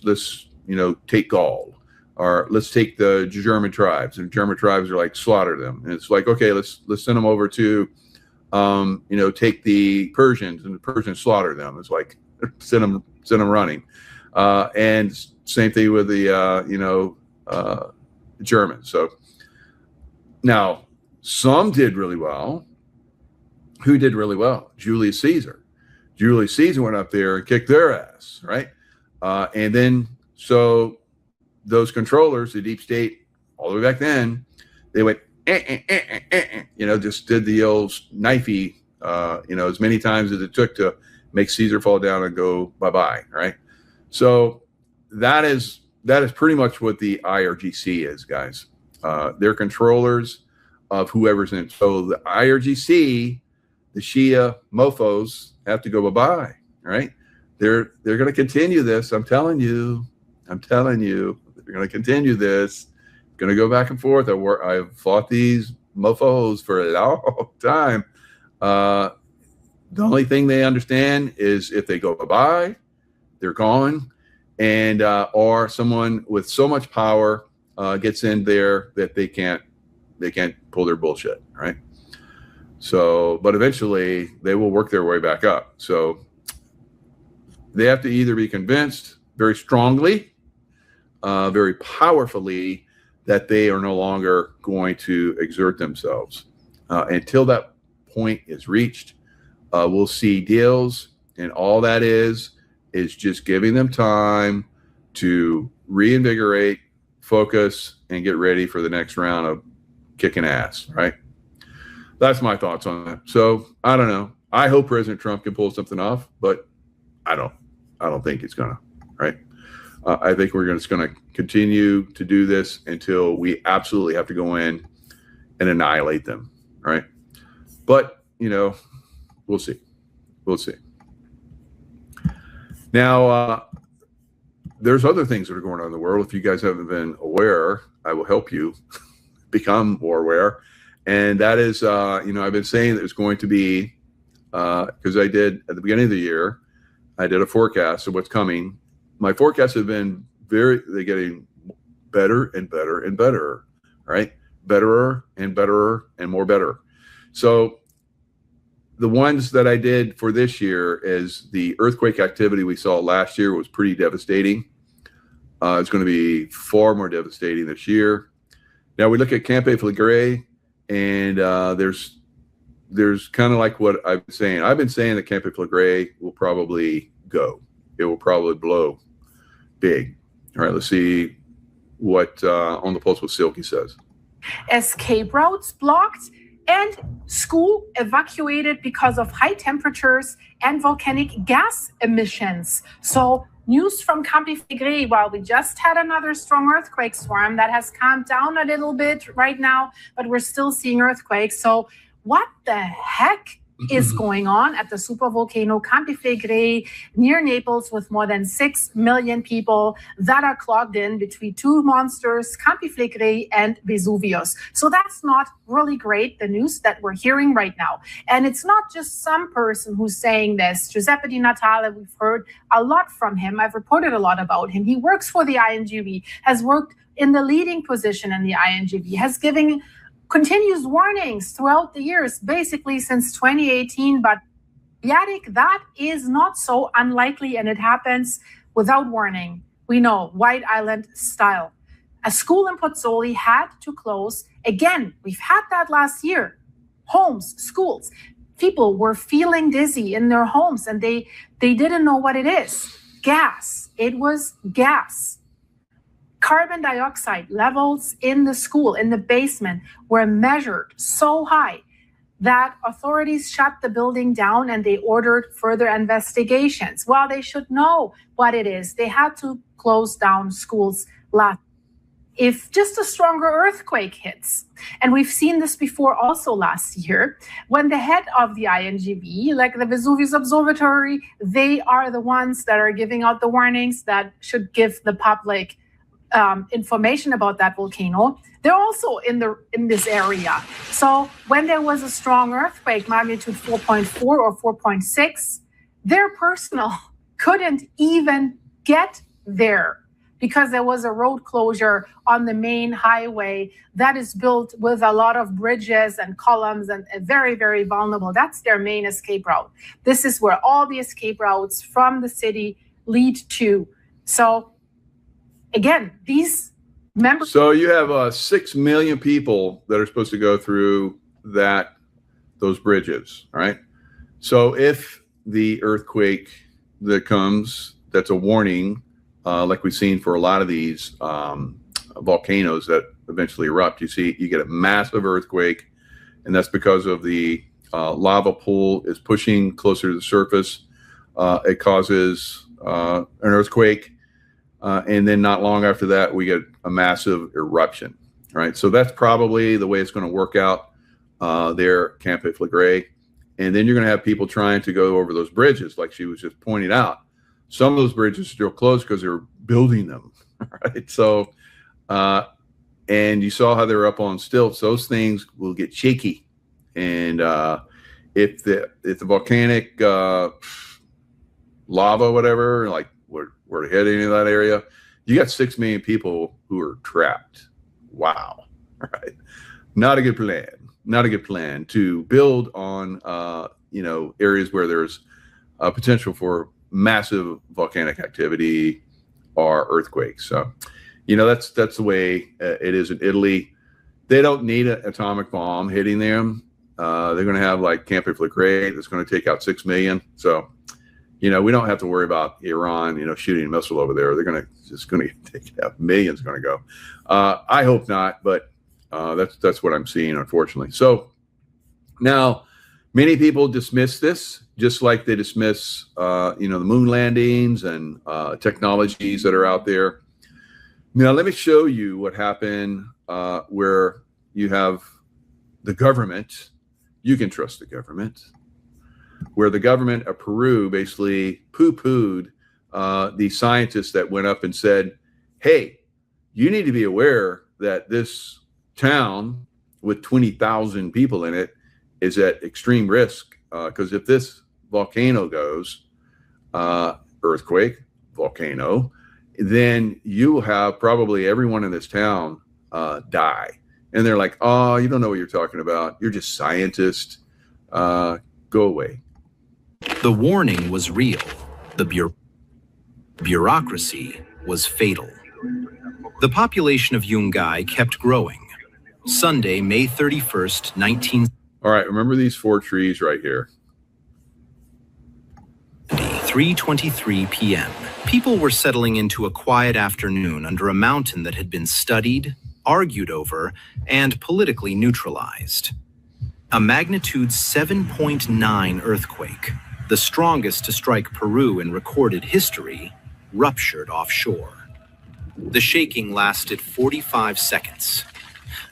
take Gaul, or let's take the German tribes. And German tribes are like, slaughter them. And it's like, okay, let's send them over to take the Persians, and the Persians slaughter them. It's like send them running. And same thing with the Germans. So now some did really well. Who did really well? Julius Caesar. Julius Caesar went up there and kicked their ass, right? And then so those controllers, the deep state, all the way back then, they went, just did the old knifey, as many times as it took to make Caesar fall down and go bye-bye, right? So that is pretty much what the IRGC is, guys. They're controllers of whoever's in it. So the IRGC, the Shia mofos, have to go bye-bye, right? They're going to continue this. I'm telling you, they're going to continue this. Going to go back and forth. I've fought these mofos for a long time. The only thing they understand is if they go bye-bye, they're gone, and or someone with so much power gets in there that they can't pull their bullshit, right? So, but eventually they will work their way back up. So they have to either be convinced very strongly, very powerfully, that they are no longer going to exert themselves. Until that point is reached, we'll see deals, and all that is just giving them time to reinvigorate, focus, and get ready for the next round of kicking ass, right? That's my thoughts on that. So I don't know. I hope President Trump can pull something off, but I don't think it's gonna, right? I think we're just going to continue to do this until we absolutely have to go in and annihilate them, right? But, we'll see. We'll see. Now, there's other things that are going on in the world. If you guys haven't been aware, I will help you become more aware. And that is, I've been saying that it's going to be, because I did at the beginning of the year, I did a forecast of what's coming. My forecasts have been they're getting better and better and better, right? Betterer and betterer and more better. So the ones that I did for this year is the earthquake activity we saw last year was pretty devastating. It's going to be far more devastating this year. Now we look at Camp Flegrei, and there's kind of like what I've been saying. I've been saying that Camp Flegrei will probably go. It will probably blow big. All right, let's see what On the Pulse with Silky says. Escape routes blocked and school evacuated because of high temperatures and volcanic gas emissions. So news from Camp Flegrei, while we just had another strong earthquake storm that has calmed down a little bit right now, but we're still seeing earthquakes. So what the heck is going on at the supervolcano Camp Flegrei near Naples, with more than 6 million people that are clogged in between two monsters, Camp Flegrei and Vesuvius. So that's not really great, the news that we're hearing right now. And it's not just some person who's saying this. Giuseppe Di Natale, we've heard a lot from him. I've reported a lot about him. He works for the INGV, has worked in the leading position in the INGV, has given continuous warnings throughout the years, basically since 2018. But Yadik, that is not so unlikely, and it happens without warning. We know, White Island style. A school in Pozzuoli had to close. Again, we've had that last year. Homes, schools. People were feeling dizzy in their homes, and they didn't know what it is. Gas. It was gas. Carbon dioxide levels in the school, in the basement, were measured so high that authorities shut the building down and they ordered further investigations. Well, they should know what it is. They had to close down schools if just a stronger earthquake hits. And we've seen this before also last year, when the head of the INGV, like the Vesuvius Observatory, they are the ones that are giving out the warnings that should give the public information about that volcano. They're also in this area. So when there was a strong earthquake, magnitude 4.4 or 4.6, their personnel couldn't even get there because there was a road closure on the main highway that is built with a lot of bridges and columns and very, very vulnerable. That's their main escape route. This is where all the escape routes from the city lead to. So again, these members. So you have 6 million people that are supposed to go through those bridges, all right? So if the earthquake that comes, that's a warning, like we've seen for a lot of these volcanoes that eventually erupt, you get a massive earthquake, and that's because of the lava pool is pushing closer to the surface. It causes an earthquake. And then not long after that, we get a massive eruption, right? So that's probably the way it's going to work out there, Camp Flegrei. And then you're going to have people trying to go over those bridges, like she was just pointing out. Some of those bridges are still closed because they're building them, right? So, and you saw how they're up on stilts. Those things will get shaky. And if the volcanic lava, whatever, like were to hit any of that area, you got 6 million people who are trapped. Wow. All right. Not a good plan. Not a good plan to build on, areas where there's potential for massive volcanic activity or earthquakes. So, that's the way it is in Italy. They don't need an atomic bomb hitting them. They're going to have like Camp Flegrei that's going to take out 6 million. So, we don't have to worry about Iran, shooting a missile over there. They're just going to take it out. Millions going to go. I hope not, but that's what I'm seeing, unfortunately. So now, many people dismiss this, just like they dismiss, the moon landings and technologies that are out there. Now, let me show you what happened where you have the government. You can trust the government. Where the government of Peru basically poo-pooed the scientists that went up and said, hey, you need to be aware that this town with 20,000 people in it is at extreme risk because if this volcano goes, earthquake, volcano, then you will have probably everyone in this town die. And they're like, oh, you don't know what you're talking about. You're just scientists. Go away. The warning was real. The bureaucracy was fatal. The population of Yungay kept growing. Sunday, May 31st, 19... All right, remember these 4 trees right here. 3:23 p.m. People were settling into a quiet afternoon under a mountain that had been studied, argued over, and politically neutralized. A magnitude 7.9 earthquake, the strongest to strike Peru in recorded history, ruptured offshore. The shaking lasted 45 seconds.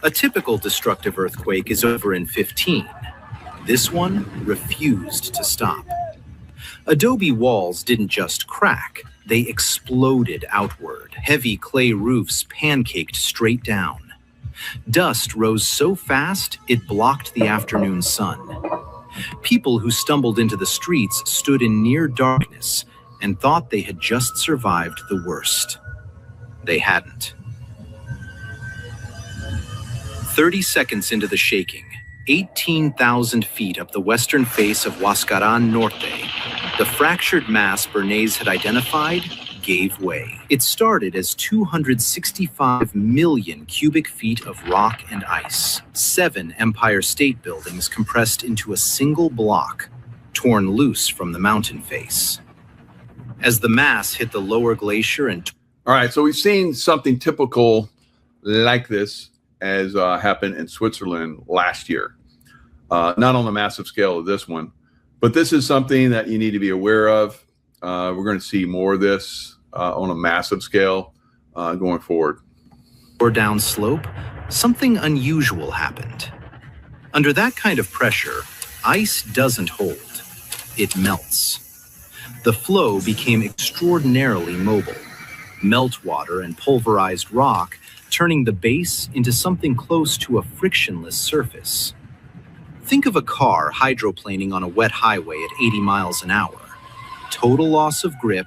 A typical destructive earthquake is over in 15. This one refused to stop. Adobe walls didn't just crack, they exploded outward. Heavy clay roofs pancaked straight down. Dust rose so fast it blocked the afternoon sun. People who stumbled into the streets stood in near darkness and thought they had just survived the worst. They hadn't. 30 seconds into the shaking, 18,000 feet up the western face of Huascarán Norte, the fractured mass Bernays had identified gave way. It started as 265 million cubic feet of rock and ice. 7 Empire State Buildings compressed into a single block, torn loose from the mountain face. As the mass hit the lower glacier and... All right, so we've seen something typical like this as happened in Switzerland last year. Not on the massive scale of this one, but this is something that you need to be aware of. We're going to see more of this on a massive scale going forward. Or down slope, something unusual happened. Under that kind of pressure, ice doesn't hold. It melts. The flow became extraordinarily mobile. Meltwater and pulverized rock turning the base into something close to a frictionless surface. Think of a car hydroplaning on a wet highway at 80 miles an hour. Total loss of grip,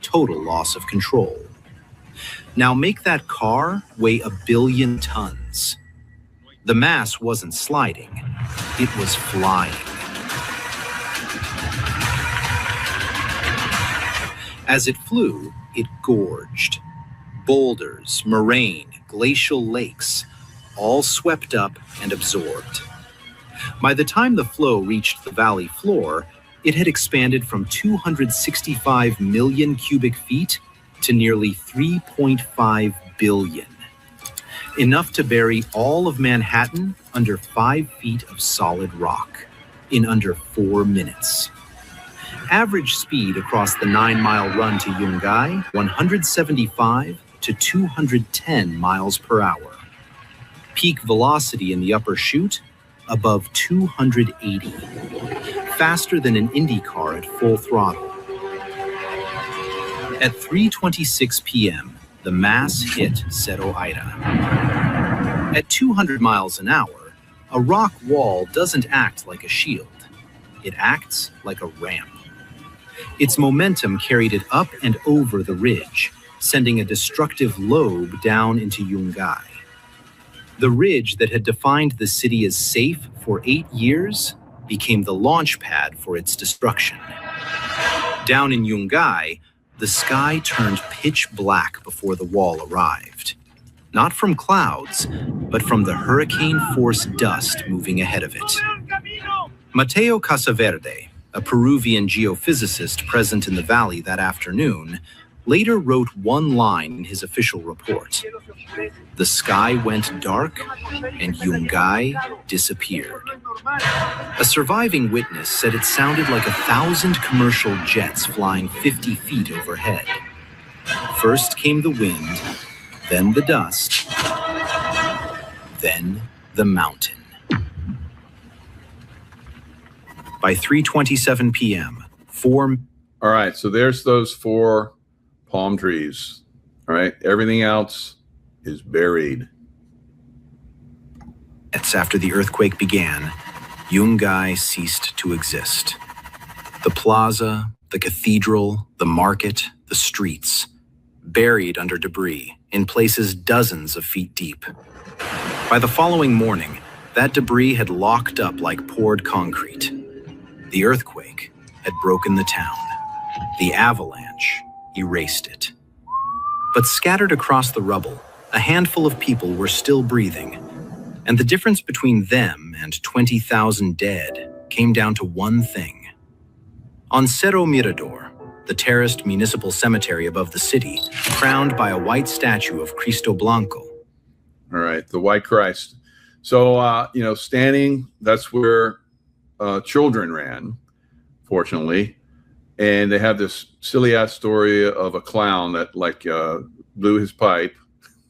total loss of control. Now make that car weigh 1 billion tons. The mass wasn't sliding, it was flying. As it flew, it gorged. Boulders, moraine, glacial lakes, all swept up and absorbed. By the time the flow reached the valley floor, it had expanded from 265 million cubic feet to nearly 3.5 billion. Enough to bury all of Manhattan under 5 feet of solid rock in under 4 minutes. Average speed across the 9-mile run to Yungay, 175 to 210 miles per hour. Peak velocity in the upper chute, above 280. Faster than an Indy car at full throttle. At 3:26 p.m., the mass hit Cerro Aira. At 200 miles an hour, a rock wall doesn't act like a shield. It acts like a ramp. Its momentum carried it up and over the ridge, sending a destructive lobe down into Yungay. The ridge that had defined the city as safe for 8 years became the launch pad for its destruction. Down in Yungay, the sky turned pitch black before the wall arrived. Not from clouds, but from the hurricane-force dust moving ahead of it. Mateo Casaverde, a Peruvian geophysicist present in the valley that afternoon, later wrote one line in his official report. The sky went dark and Yungay disappeared. A surviving witness said it sounded like 1,000 commercial jets flying 50 feet overhead. First came the wind, then the dust, then the mountain. By 3:27 p.m., All right, so there's those 4 palm trees. All right, everything else is buried. After the earthquake began, Yungay ceased to exist. The plaza, the cathedral, the market, the streets buried under debris, in places dozens of feet deep. By the following morning, that debris had locked up like poured concrete. The earthquake had broken the town. The avalanche erased it. But scattered across the rubble, a handful of people were still breathing, and the difference between them and 20,000 dead came down to one thing. On Cerro Mirador, the terraced municipal cemetery above the city, crowned by a white statue of Cristo Blanco. All right, the White Christ. So, standing, that's where children ran, fortunately. And they have this silly-ass story of a clown that, blew his pipe.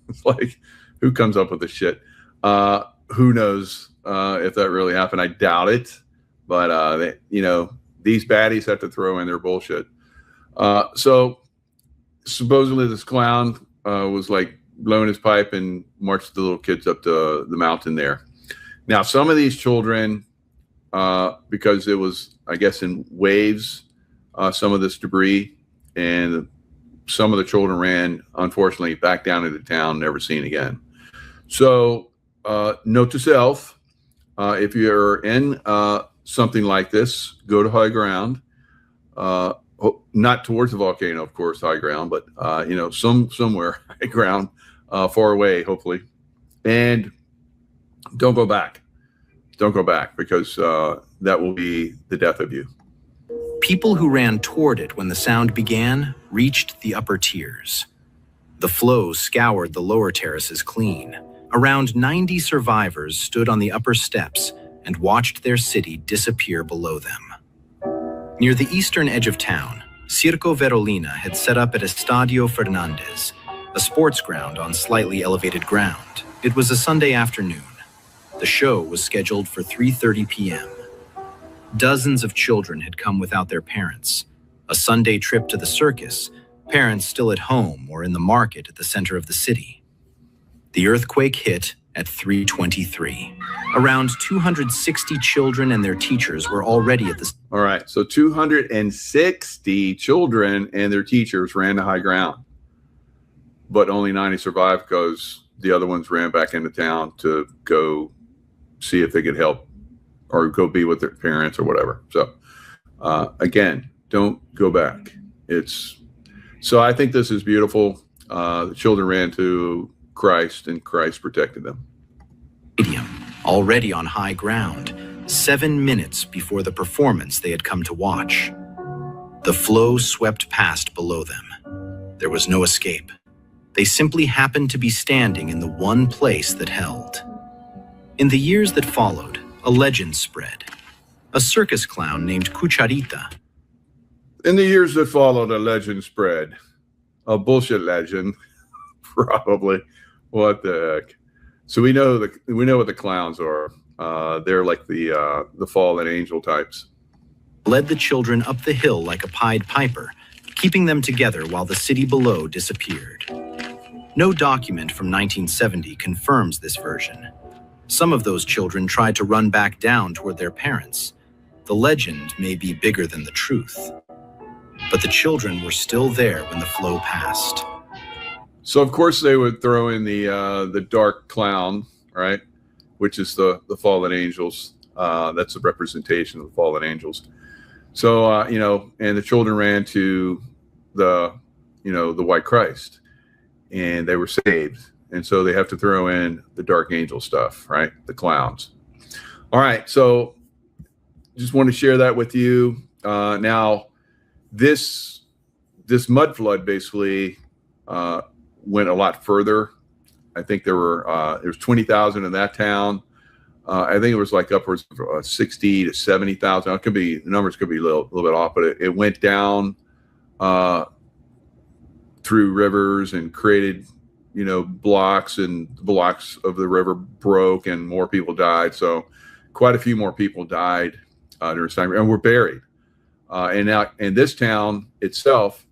It's like, who comes up with this shit? Who knows if that really happened? I doubt it. But, these baddies have to throw in their bullshit. So, supposedly this clown was, blowing his pipe and marched the little kids up to the mountain there. Now, some of these children, because it was, I guess, in waves, some of this debris, and some of the children ran, unfortunately, back down into town, never seen again. So, note to self, if you're in something like this, go to high ground, not towards the volcano, of course, high ground, but, somewhere high ground, far away, hopefully. And don't go back. Don't go back, because that will be the death of you. People who ran toward it when the sound began reached the upper tiers. The flow scoured the lower terraces clean. Around 90 survivors stood on the upper steps and watched their city disappear below them. Near the eastern edge of town, Circo Verolina had set up at Estadio Fernandez, a sports ground on slightly elevated ground. It was a Sunday afternoon. The show was scheduled for 3:30 p.m. Dozens of children had come without their parents. A Sunday trip to the circus, parents still at home or in the market at the center of the city. The earthquake hit at 3:23. Around 260 children and their teachers were already at the... All right, so 260 children and their teachers ran to high ground, but only 90 survived because the other ones ran back into town to go see if they could help or go be with their parents or whatever. So, again, don't go back. So I think this is beautiful. The children ran to Christ, and Christ protected them. Stadium, already on high ground, 7 minutes before the performance they had come to watch. The flow swept past below them. There was no escape. They simply happened to be standing in the one place that held. In the years that followed, a legend spread. A circus clown named Cucharita. In the years that followed, a legend spread. A bullshit legend, probably. What the heck? So we know what the clowns are. They're like the fallen angel types. Led the children up the hill like a Pied Piper, keeping them together while the city below disappeared. No document from 1970 confirms this version. Some of those children tried to run back down toward their parents. The legend may be bigger than the truth. But the children were still there when the flow passed. So of course they would throw in the dark clown, right? Which is the fallen angels. That's a representation of the fallen angels. So and the children ran to the White Christ, and they were saved. And so they have to throw in the dark angel stuff, right? The clowns. All right. So just want to share that with you. Now, this mud flood basically went a lot further. I think there was 20,000 in that town. I think it was like upwards of 60 to 70,000. It could be, the numbers could be a little bit off, but it went down through rivers and created blocks, and the blocks of the river broke and more people died. So quite a few more people died during this time and were buried. And now in this town itself,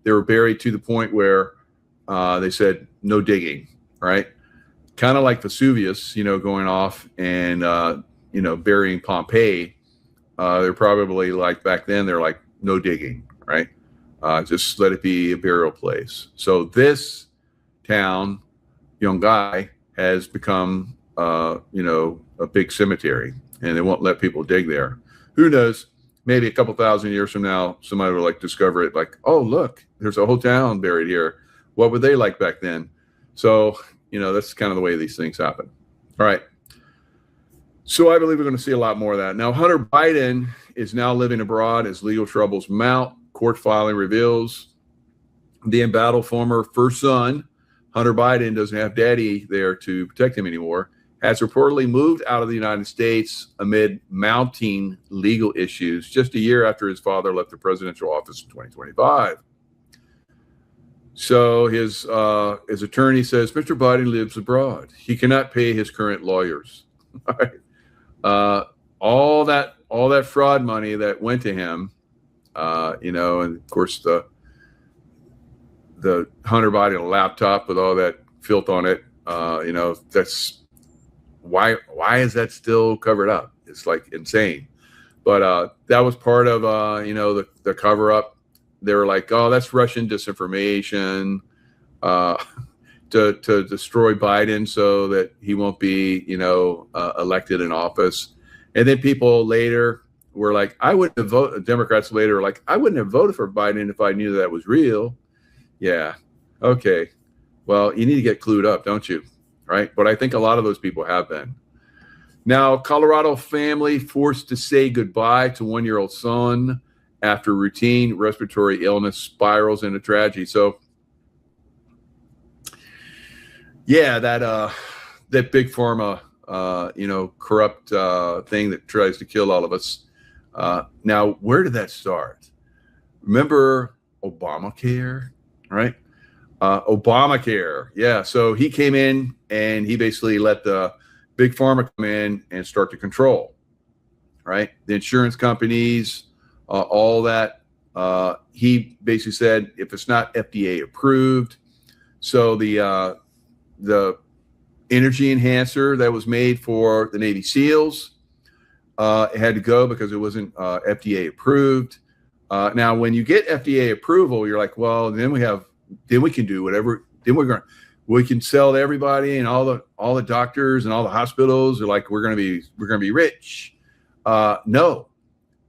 they were buried to the point where they said no digging, right? Kind of like Vesuvius, going off and, burying Pompeii. They're probably like back then, they're like no digging, right? Just let it be a burial place. So this town, Yongai, has become, a big cemetery, and they won't let people dig there. Who knows? Maybe a couple thousand years from now, somebody will discover it. Like, oh, look, there's a whole town buried here. What were they like back then? So, that's kind of the way these things happen. All right. So I believe we're going to see a lot more of that. Now, Hunter Biden is now living abroad as legal troubles mount. Court filing reveals the embattled former first son, Hunter Biden, doesn't have daddy there to protect him anymore, has reportedly moved out of the United States amid mounting legal issues just a year after his father left the presidential office in 2025. So his attorney says Mr. Biden lives abroad. He cannot pay his current lawyers. All right. All that fraud money that went to him, and of course the Hunter Biden laptop with all that filth on it, that's why is that still covered up? It's insane. But that was part of the cover up. They were like, oh, that's Russian disinformation to destroy Biden so that he won't be elected in office. And then people later were like, I wouldn't have voted. Democrats later were like, I wouldn't have voted for Biden if I knew that was real. Yeah. Okay. Well, you need to get clued up, don't you? Right. But I think a lot of those people have been. Now, Colorado family forced to say goodbye to one-year-old son after routine respiratory illness spirals into tragedy. So, yeah, that big pharma, corrupt thing that tries to kill all of us. Now, where did that start? Remember Obamacare, right? Obamacare. Yeah. So he came in and he basically let the big pharma come in and start to control, right? The insurance companies, all that. He basically said, if it's not FDA approved, so the energy enhancer that was made for the Navy SEALs, it had to go because it wasn't FDA approved. Now, when you get FDA approval, you're like, well, then we can do whatever. Then we can sell to everybody, and all the doctors and all the hospitals are like, we're gonna be rich. No,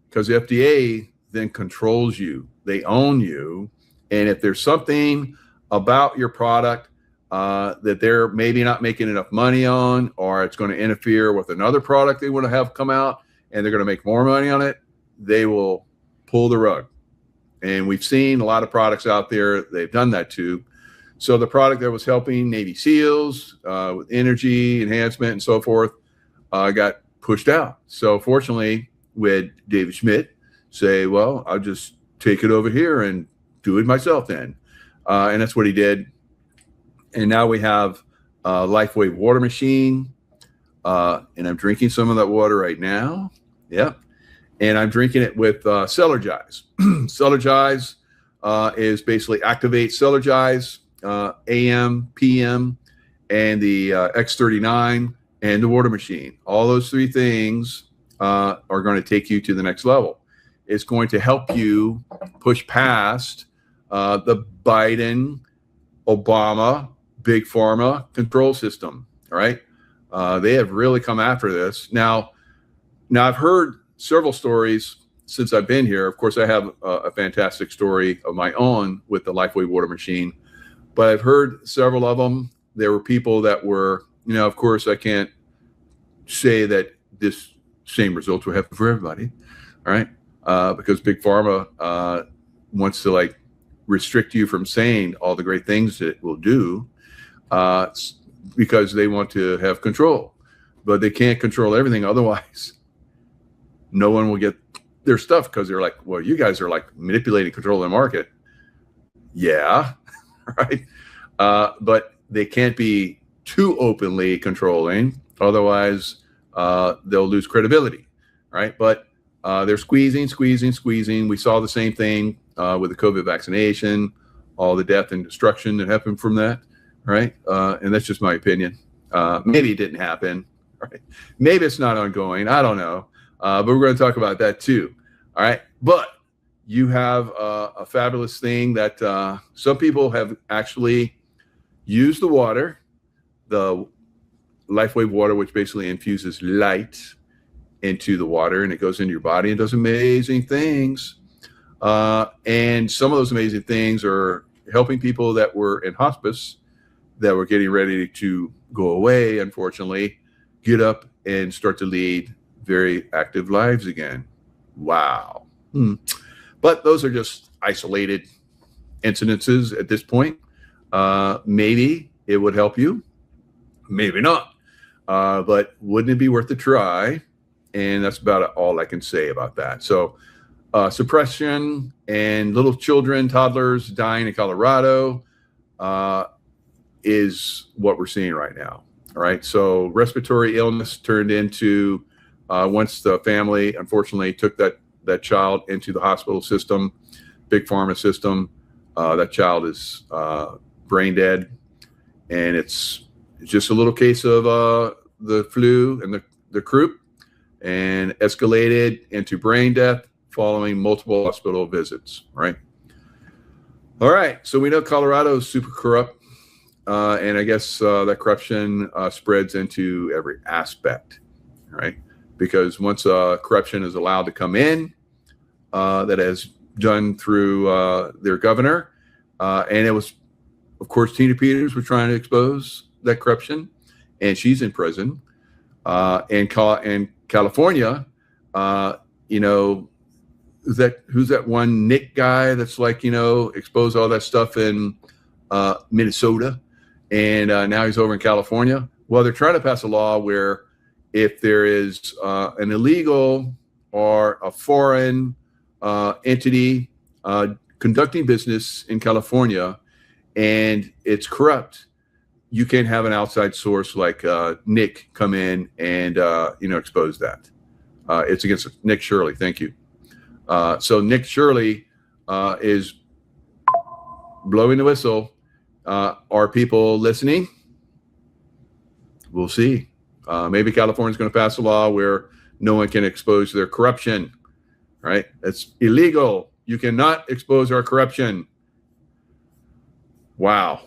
because the FDA then controls you. They own you, and if there's something about your product that they're maybe not making enough money on, or it's going to interfere with another product they want to have come out, and they're going to make more money on it, they will pull the rug. And we've seen a lot of products out there they've done that to. So the product that was helping Navy SEALs with energy enhancement and so forth got pushed out. So fortunately, with David Schmidt say, well, I'll just take it over here and do it myself then. And that's what he did. And now we have a LifeWave water machine. And I'm drinking some of that water right now. Yep. And I'm drinking it with Celergize. Celergize is basically activate Celergize, AM, PM, and the X39 and the water machine. All those three things are going to take you to the next level. It's going to help you push past the Biden, Obama, big pharma control system. All right. They have really come after this. Now I've heard several stories since I've been here. Of course, I have a fantastic story of my own with the LifeWave water machine, but I've heard several of them. There were people that were, of course, I can't say that this same results will happen for everybody. All right. Because big pharma wants to restrict you from saying all the great things that it will do because they want to have control, but they can't control everything. Otherwise, no one will get their stuff because they're like, well, you guys are manipulating, controlling the market. Yeah. Right. But they can't be too openly controlling. Otherwise, they'll lose credibility. Right. But they're squeezing. We saw the same thing with the COVID vaccination, all the death and destruction that happened from that. Right. And that's just my opinion. Maybe it didn't happen. Right. Maybe it's not ongoing. I don't know. But we're going to talk about that too. All right. But you have a fabulous thing that some people have actually used the water, the LifeWave water, which basically infuses light into the water, and it goes into your body and does amazing things. And some of those amazing things are helping people that were in hospice, that were getting ready to go away, unfortunately, get up and start to lead very active lives again. Wow. But those are just isolated incidences at this point. Maybe it would help you, maybe not. But wouldn't it be worth a try? And that's about all I can say about that. So suppression and little children, toddlers dying in Colorado is what we're seeing right now. All right. So respiratory illness turned into, once the family unfortunately took that child into the hospital system, big pharma system, that child is brain dead. And it's just a little case of the flu and the croup, and escalated into brain death following multiple hospital visits, right? All right, so we know Colorado is super corrupt, and I guess that corruption spreads into every aspect, right? Because once corruption is allowed to come in, that is done through their governor, and it was, of course, Tina Peters was trying to expose that corruption, and she's in prison. And California, who's that one Nick guy that's like, exposed all that stuff in Minnesota, and now he's over in California. Well, they're trying to pass a law where if there is an illegal or a foreign entity conducting business in California and it's corrupt, you can have an outside source like Nick come in and expose that. It's against Nick Shirley. Thank you. So Nick Shirley is blowing the whistle. Are people listening? We'll see. Maybe California's going to pass a law where no one can expose their corruption. Right? It's illegal. You cannot expose our corruption. Wow.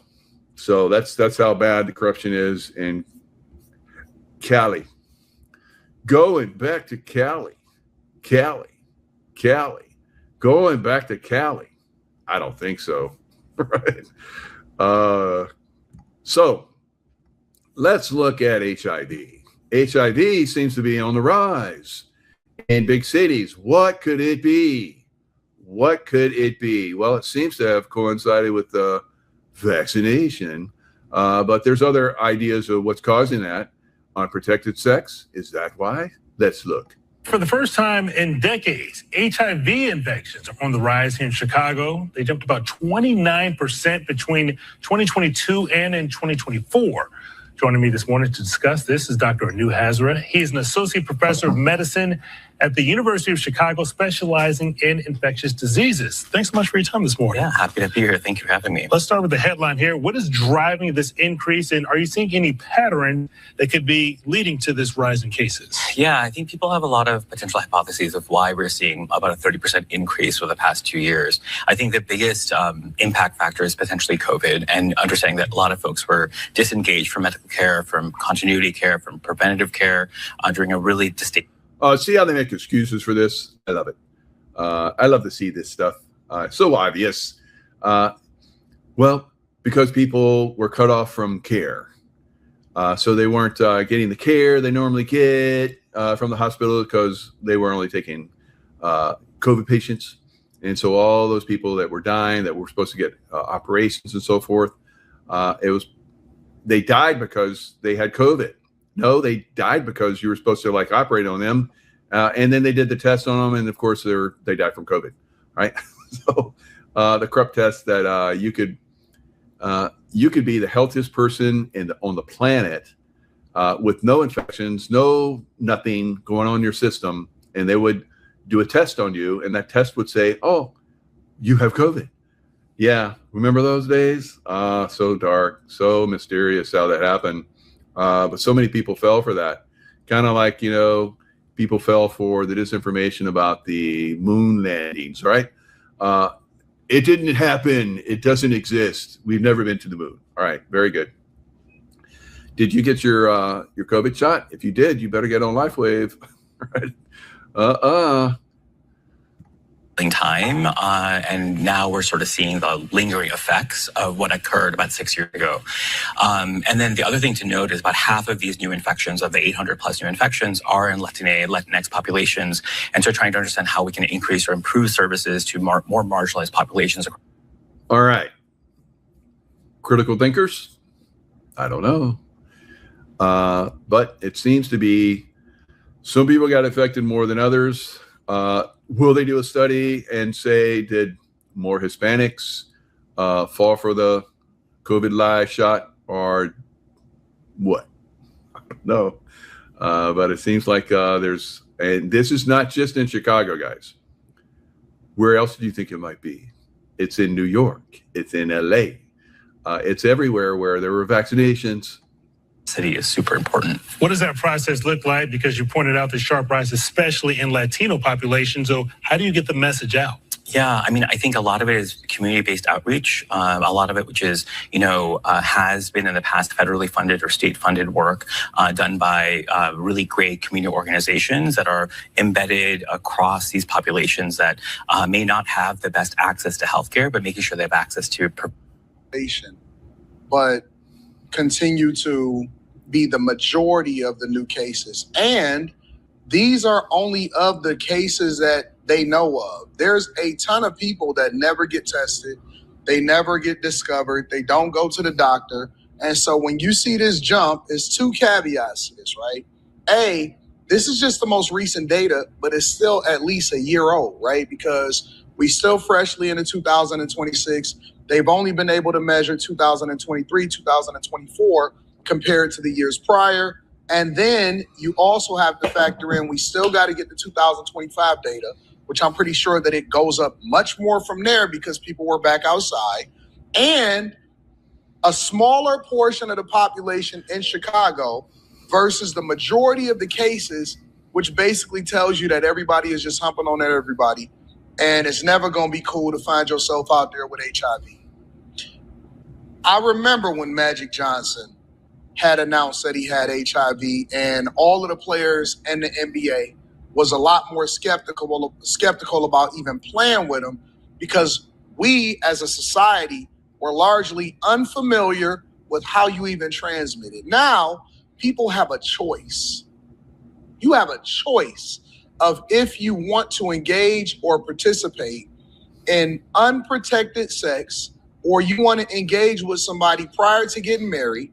So that's how bad the corruption is in Cali. Going back to Cali. Going back to Cali. I don't think so. Right. So let's look at HIV. HIV seems to be on the rise in big cities. What could it be? Well, it seems to have coincided with the vaccination, but there's other ideas of what's causing that. Unprotected sex, is that why? Let's look. For the first time in decades, HIV infections are on the rise here in Chicago. They jumped about 29% between 2022 and in 2024. Joining me this morning to discuss this is Dr. Anu Hazra. He's an associate professor of medicine at the University of Chicago, specializing in infectious diseases. Thanks so much for your time this morning. Yeah, happy to be here. Thank you for having me. Let's start with the headline here. What is driving this increase, and are you seeing any pattern that could be leading to this rise in cases? Yeah, I think people have a lot of potential hypotheses of why we're seeing about a 30% increase for the past 2 years. I think the biggest impact factor is potentially COVID, and understanding that a lot of folks were disengaged from medical care, from continuity care, from preventative care during a really distinct. See how they make excuses for this? I love it. I love to see this stuff. So obvious. Well, because people were cut off from care. So they weren't getting the care they normally get from the hospital because they were only taking COVID patients. And so all those people that were dying, that were supposed to get operations and so forth, they died because they had COVID. No, they died because you were supposed to operate on them. And then they did the test on them. And of course they died from COVID. Right. So the corrupt test that you could be the healthiest person on the planet with no infections, nothing going on in your system. And they would do a test on you. And that test would say, oh, you have COVID. Yeah. Remember those days? So dark, so mysterious how that happened. But so many people fell for that. Kind of like, people fell for the disinformation about the moon landings, right? It didn't happen. It doesn't exist. We've never been to the moon. All right, very good. Did you get your COVID shot? If you did, you better get on LifeWave. Right? Time, and now we're sort of seeing the lingering effects of what occurred about 6 years ago. And then the other thing to note is about half of these new infections, of the 800 plus new infections, are in Latinx populations. And so trying to understand how we can increase or improve services to more marginalized populations. All right. Critical thinkers? I don't know. But it seems to be some people got affected more than others. Will they do a study and say, did more Hispanics fall for the COVID lie shot or what? I don't know. But it seems like there's, and this is not just in Chicago, guys. Where else do you think it might be? It's in New York. It's in LA. It's everywhere where there were vaccinations. City is super important. What does that process look like? Because you pointed out the sharp rise, especially in Latino populations. So how do you get the message out? Yeah, I mean, I think a lot of it is community-based outreach. A lot of it, which is, has been in the past federally funded or state-funded work done by really great community organizations that are embedded across these populations that may not have the best access to healthcare, but making sure they have access to. But continue to be the majority of the new cases. And these are only of the cases that they know of. There's a ton of people that never get tested. They never get discovered. They don't go to the doctor. And so when you see this jump, there's two caveats to this, right? A, this is just the most recent data, but it's still at least a year old, right? Because we still freshly into 2026. They've only been able to measure 2023, 2024 compared to the years prior. And then you also have to factor in, we still got to get the 2025 data, which I'm pretty sure that it goes up much more from there because people were back outside. And a smaller portion of the population in Chicago versus the majority of the cases, which basically tells you that everybody is just humping on everybody. And it's never going to be cool to find yourself out there with HIV. I remember when Magic Johnson had announced that he had HIV, and all of the players in the NBA was a lot more skeptical about even playing with him because we as a society were largely unfamiliar with how you even transmit it. Now, people have a choice. You have a choice of if you want to engage or participate in unprotected sex, or you want to engage with somebody prior to getting married.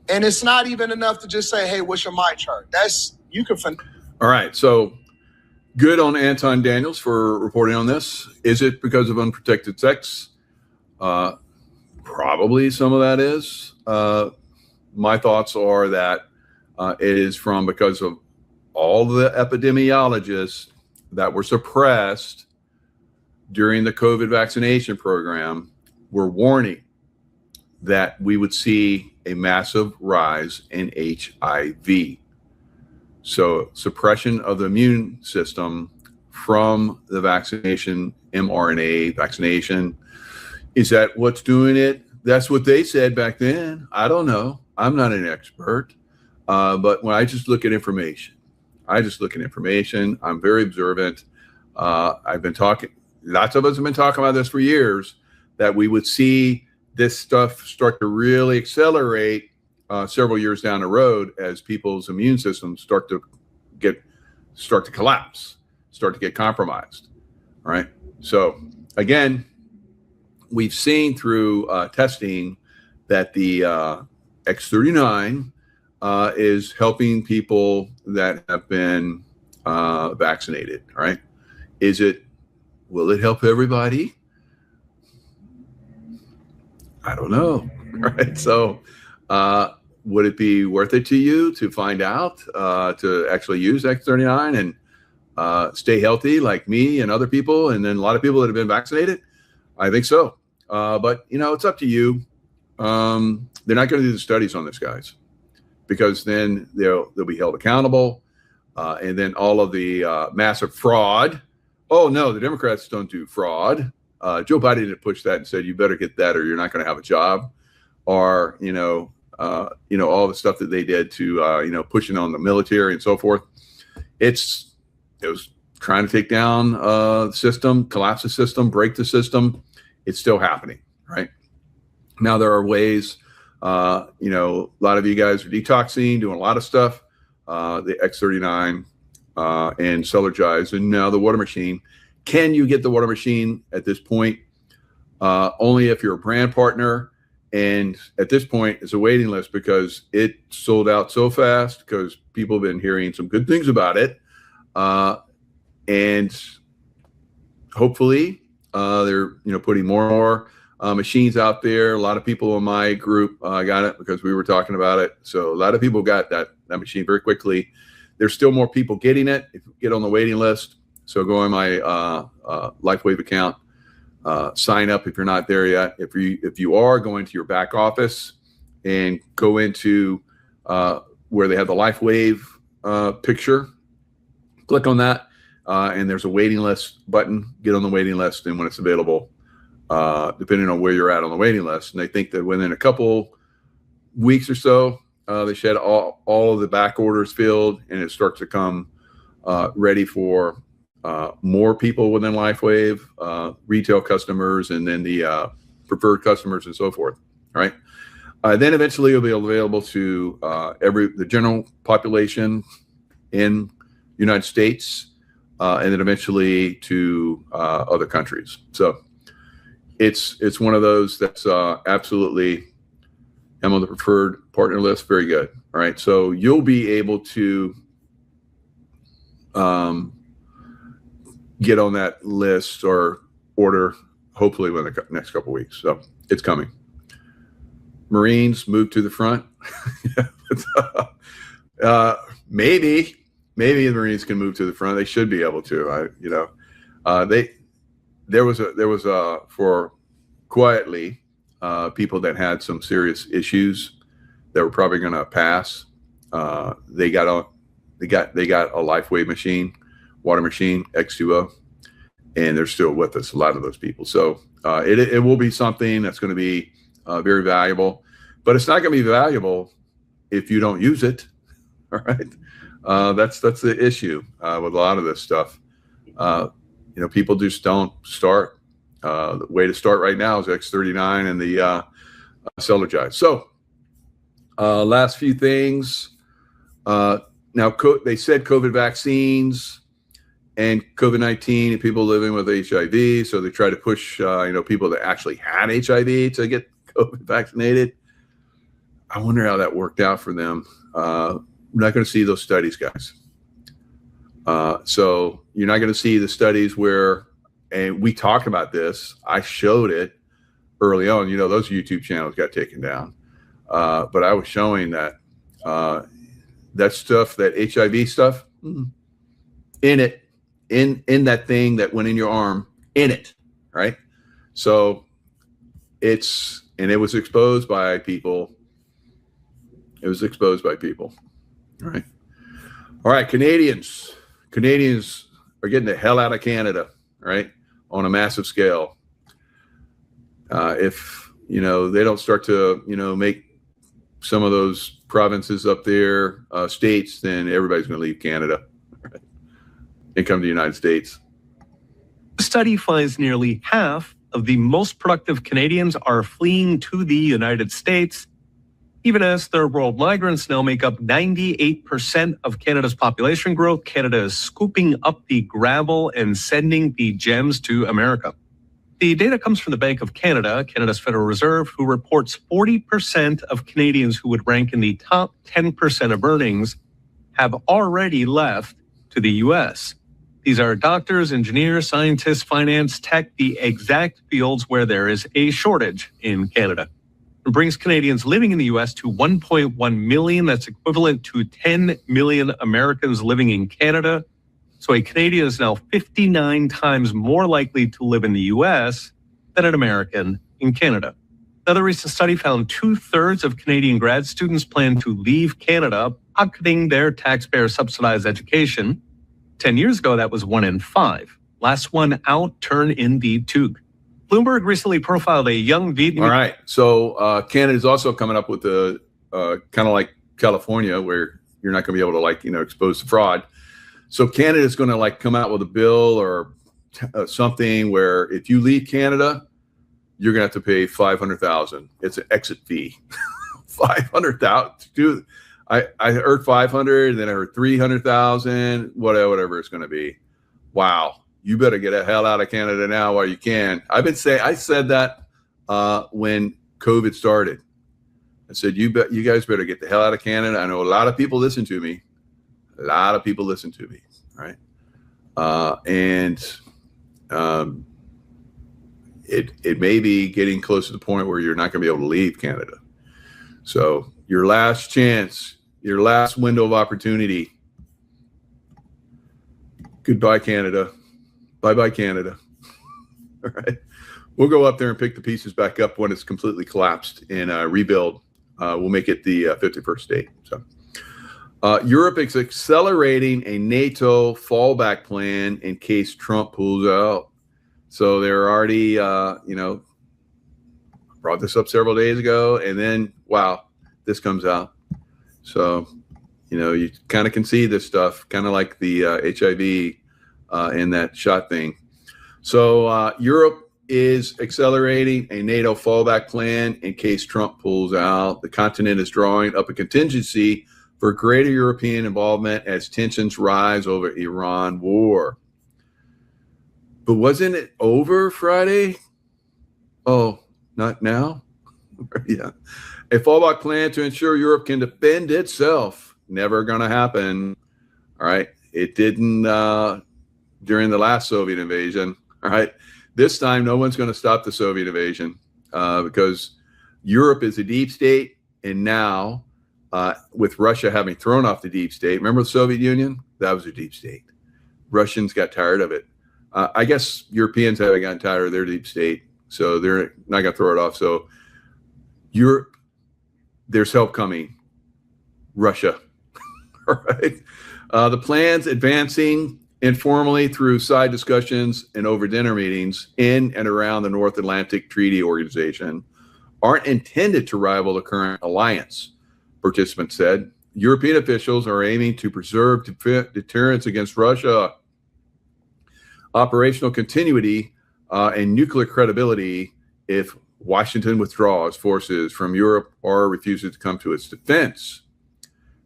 And it's not even enough to just say, hey, what's your mind chart? You can. All right. So good on Anton Daniels for reporting on this. Is it because of unprotected sex? Probably some of that is. My thoughts are that it is because of all the epidemiologists that were suppressed during the COVID vaccination program were warning that we would see a massive rise in HIV. So suppression of the immune system from the vaccination, mRNA vaccination, is that what's doing it? That's what they said back then. I don't know. I'm not an expert. But when I just look at information, I'm very observant. I've been talking, lots of us have been talking about this for years, that we would see this stuff start to really accelerate several years down the road as people's immune systems start to collapse, start to get compromised. All right. So again, we've seen through testing that the X39 is helping people that have been vaccinated. All right. Will it help everybody? I don't know. Right. So would it be worth it to you to find out, to actually use X39 and stay healthy like me and other people, and then a lot of people that have been vaccinated? I think so. But, it's up to you. They're not going to do the studies on this, guys, because then they'll be held accountable. And then all of the massive fraud. Oh, no, the Democrats don't do fraud. Joe Biden didn't push that and said, you better get that or you're not going to have a job, or, all the stuff that they did to, pushing on the military and so forth. It was trying to take down the system, collapse the system, break the system. It's still happening, right? Now there are ways, a lot of you guys are detoxing, doing a lot of stuff, the X39 and Celergize, and now the water machine. Can you get the water machine at this point? Only if you're a brand partner. And at this point, it's a waiting list because it sold out so fast because people have been hearing some good things about it. And hopefully they're, putting more and more machines out there. A lot of people in my group got it because we were talking about it. So a lot of people got that machine very quickly. There's still more people getting it if you get on the waiting list. So go on my LifeWave account. Sign up if you're not there yet. If you are, going to your back office and go into where they have the LifeWave picture. Click on that, and there's a waiting list button. Get on the waiting list, and when it's available, depending on where you're at on the waiting list, and they think that within a couple weeks or so, they should have all of the back orders filled, and it starts to come ready for more people within LifeWave, retail customers, and then the preferred customers and so forth. Right. Then eventually it'll be available to the general population in the United States, and then eventually to other countries. So it's one of those that's absolutely, I'm on the preferred partner list. Very good. All right. So you'll be able to get on that list or order hopefully within the next couple of weeks. So it's coming. Marines move to the front. Maybe the Marines can move to the front. They should be able to. There was for quietly people that had some serious issues that were probably going to pass. They got a LifeWave machine, water machine, X2O, and they're still with us, a lot of those people. So it will be something that's going to be very valuable, but it's not going to be valuable if you don't use it. All right. That's the issue with a lot of this stuff. People just don't start. The way to start right now is X39 and the Celergize. So last few things. Now, they said COVID vaccines and COVID-19 and people living with HIV. So they try to push, people that actually had HIV to get COVID vaccinated. I wonder how that worked out for them. We're not going to see those studies, guys. So you're not going to see the studies where, and we talked about this. I showed it early on. Those YouTube channels got taken down. But I was showing that that stuff, that HIV stuff, in it, in that thing that went in your arm, in it, right? So it was exposed by people. It was exposed by people. All right. Canadians are getting the hell out of Canada, right? On a massive scale. If, they don't start to, make some of those provinces up there, states, then everybody's going to leave Canada, right? And come to the United States. The study finds nearly half of the most productive Canadians are fleeing to the United States, even as third-world migrants now make up 98% of Canada's population growth. Canada is scooping up the gravel and sending the gems to America. The data comes from the Bank of Canada, Canada's Federal Reserve, who reports 40% of Canadians who would rank in the top 10% of earnings have already left to the U.S. These are doctors, engineers, scientists, finance, tech, the exact fields where there is a shortage in Canada. It brings Canadians living in the U.S. to 1.1 million. That's equivalent to 10 million Americans living in Canada. So a Canadian is now 59 times more likely to live in the U.S. than an American in Canada. Another recent study found 2/3 of Canadian grad students plan to leave Canada, pocketing their taxpayer-subsidized education. 10 years ago, that was 1 in 5. Last one out, turn in the tube. Bloomberg recently profiled a young Vietnamese. All right. So Canada is also coming up with a kind of like California, where you're not going to be able to expose the fraud. So Canada is going to come out with a bill or something where if you leave Canada, you're going to have to pay $500,000. It's an exit fee. $500,000. I heard 500, and then I heard 300,000. Whatever it's going to be. Wow. You better get the hell out of Canada now while you can. I said that when COVID started. I said, you guys better get the hell out of Canada. I know a lot of people listen to me. Right? It may be getting close to the point where you're not going to be able to leave Canada. So your last chance, your last window of opportunity. Goodbye, Canada. Bye-bye, Canada. All right. We'll go up there and pick the pieces back up when it's completely collapsed and rebuild. We'll make it the 51st state. So Europe is accelerating a NATO fallback plan in case Trump pulls out. So they're already, brought this up several days ago, and then, wow, this comes out. So, you kind of can see this stuff, kind of like the HIV and that shot thing. So Europe is accelerating a NATO fallback plan in case Trump pulls out. The continent is drawing up a contingency for greater European involvement as tensions rise over Iran war. But wasn't it over Friday? Oh, not now? Yeah. A fallback plan to ensure Europe can defend itself. Never going to happen. All right. It didn't during the last Soviet invasion. All right. This time, no one's going to stop the Soviet invasion because Europe is a deep state. And now, with Russia having thrown off the deep state, remember the Soviet Union? That was a deep state. Russians got tired of it. I guess Europeans haven't gotten tired of their deep state, so they're not going to throw it off. So Europe, there's help coming. Russia. All right. The plan's advancing informally through side discussions and over dinner meetings in and around the North Atlantic Treaty Organization aren't intended to rival the current alliance, participants said. European officials are aiming to preserve deterrence against Russia, operational continuity, and nuclear credibility if Washington withdraws forces from Europe or refuses to come to its defense.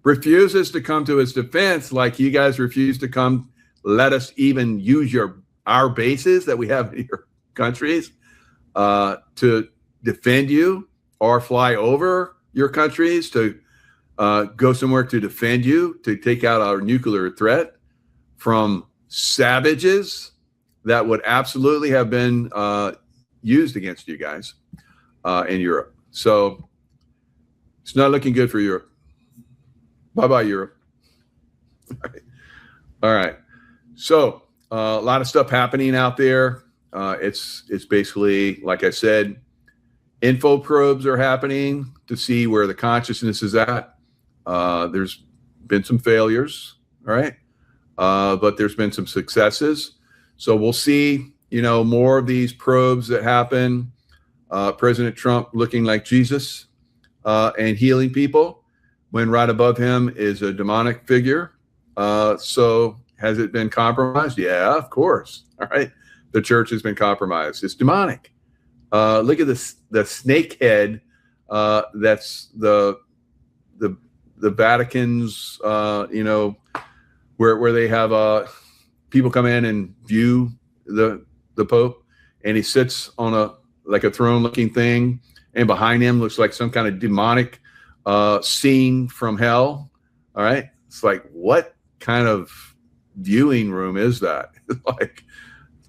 Refuses to come to its defense, like you guys refuse to come, let us even use our bases that we have in your countries to defend you, or fly over your countries to go somewhere to defend you, to take out our nuclear threat from savages that would absolutely have been used against you guys in Europe. So it's not looking good for Europe. Bye-bye, Europe. All right. So a lot of stuff happening out there. It's basically, like I said, info probes are happening to see where the consciousness is at. There's been some failures, all right? But there's been some successes. So we'll see, more of these probes that happen. President Trump looking like Jesus and healing people when right above him is a demonic figure. So has it been compromised? Yeah, of course. All right. The church has been compromised. It's demonic. Look at this, the snake head. That's the Vatican's, where they have people come in and view the Pope, and he sits on a throne looking thing, and behind him looks like some kind of demonic scene from hell. All right. It's like, what kind of viewing room is that? Like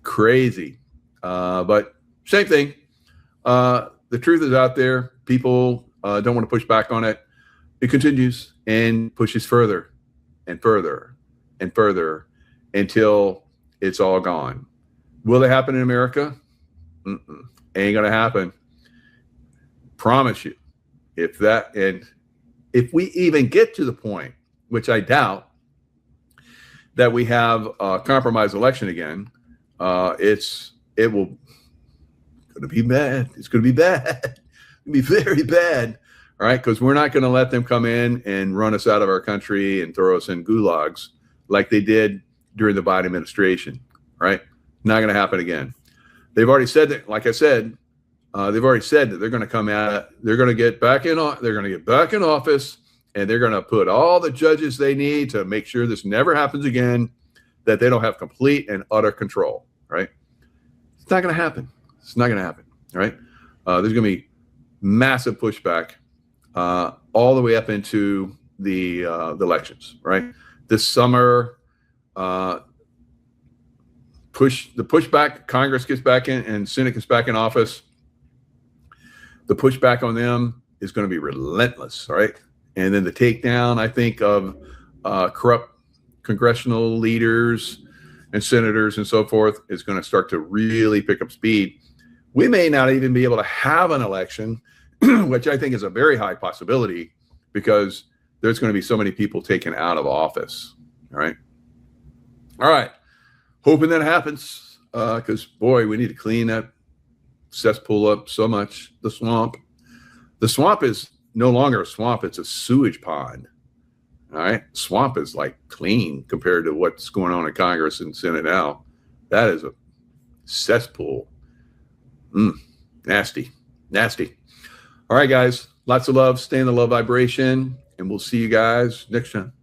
crazy. But same thing. The truth is out there. People don't want to push back on it. It continues and pushes further and further and further until it's all gone. Will it happen in America? Ain't going to happen. Promise you. If we even get to the point, which I doubt, that we have a compromised election again, it will going to be bad. It's going to be bad. It's going to be very bad. All right, because we're not going to let them come in and run us out of our country and throw us in gulags like they did during the Biden administration. Right? Not going to happen again. They've already said that. Like I said, they've already said that they're going to come out. They're going to get back in. They're going to get back in office, and they're going to put all the judges they need to make sure this never happens again. That they don't have complete and utter control. Right? It's not going to happen. It's not going to happen. Right? There's going to be massive pushback. All the way up into the elections, right? This summer, pushback, Congress gets back in and Senate gets back in office. The pushback on them is going to be relentless, all right? And then the takedown, I think, of corrupt congressional leaders and senators and so forth is going to start to really pick up speed. We may not even be able to have an election, which I think is a very high possibility because there's going to be so many people taken out of office. All right. All right. Hoping that happens because, boy, we need to clean that cesspool up so much. The swamp. The swamp is no longer a swamp. It's a sewage pond. All right. Swamp is like clean compared to what's going on in Congress and Senate now. That is a cesspool. Nasty. Nasty. All right, guys. Lots of love. Stay in the love vibration. And we'll see you guys next time.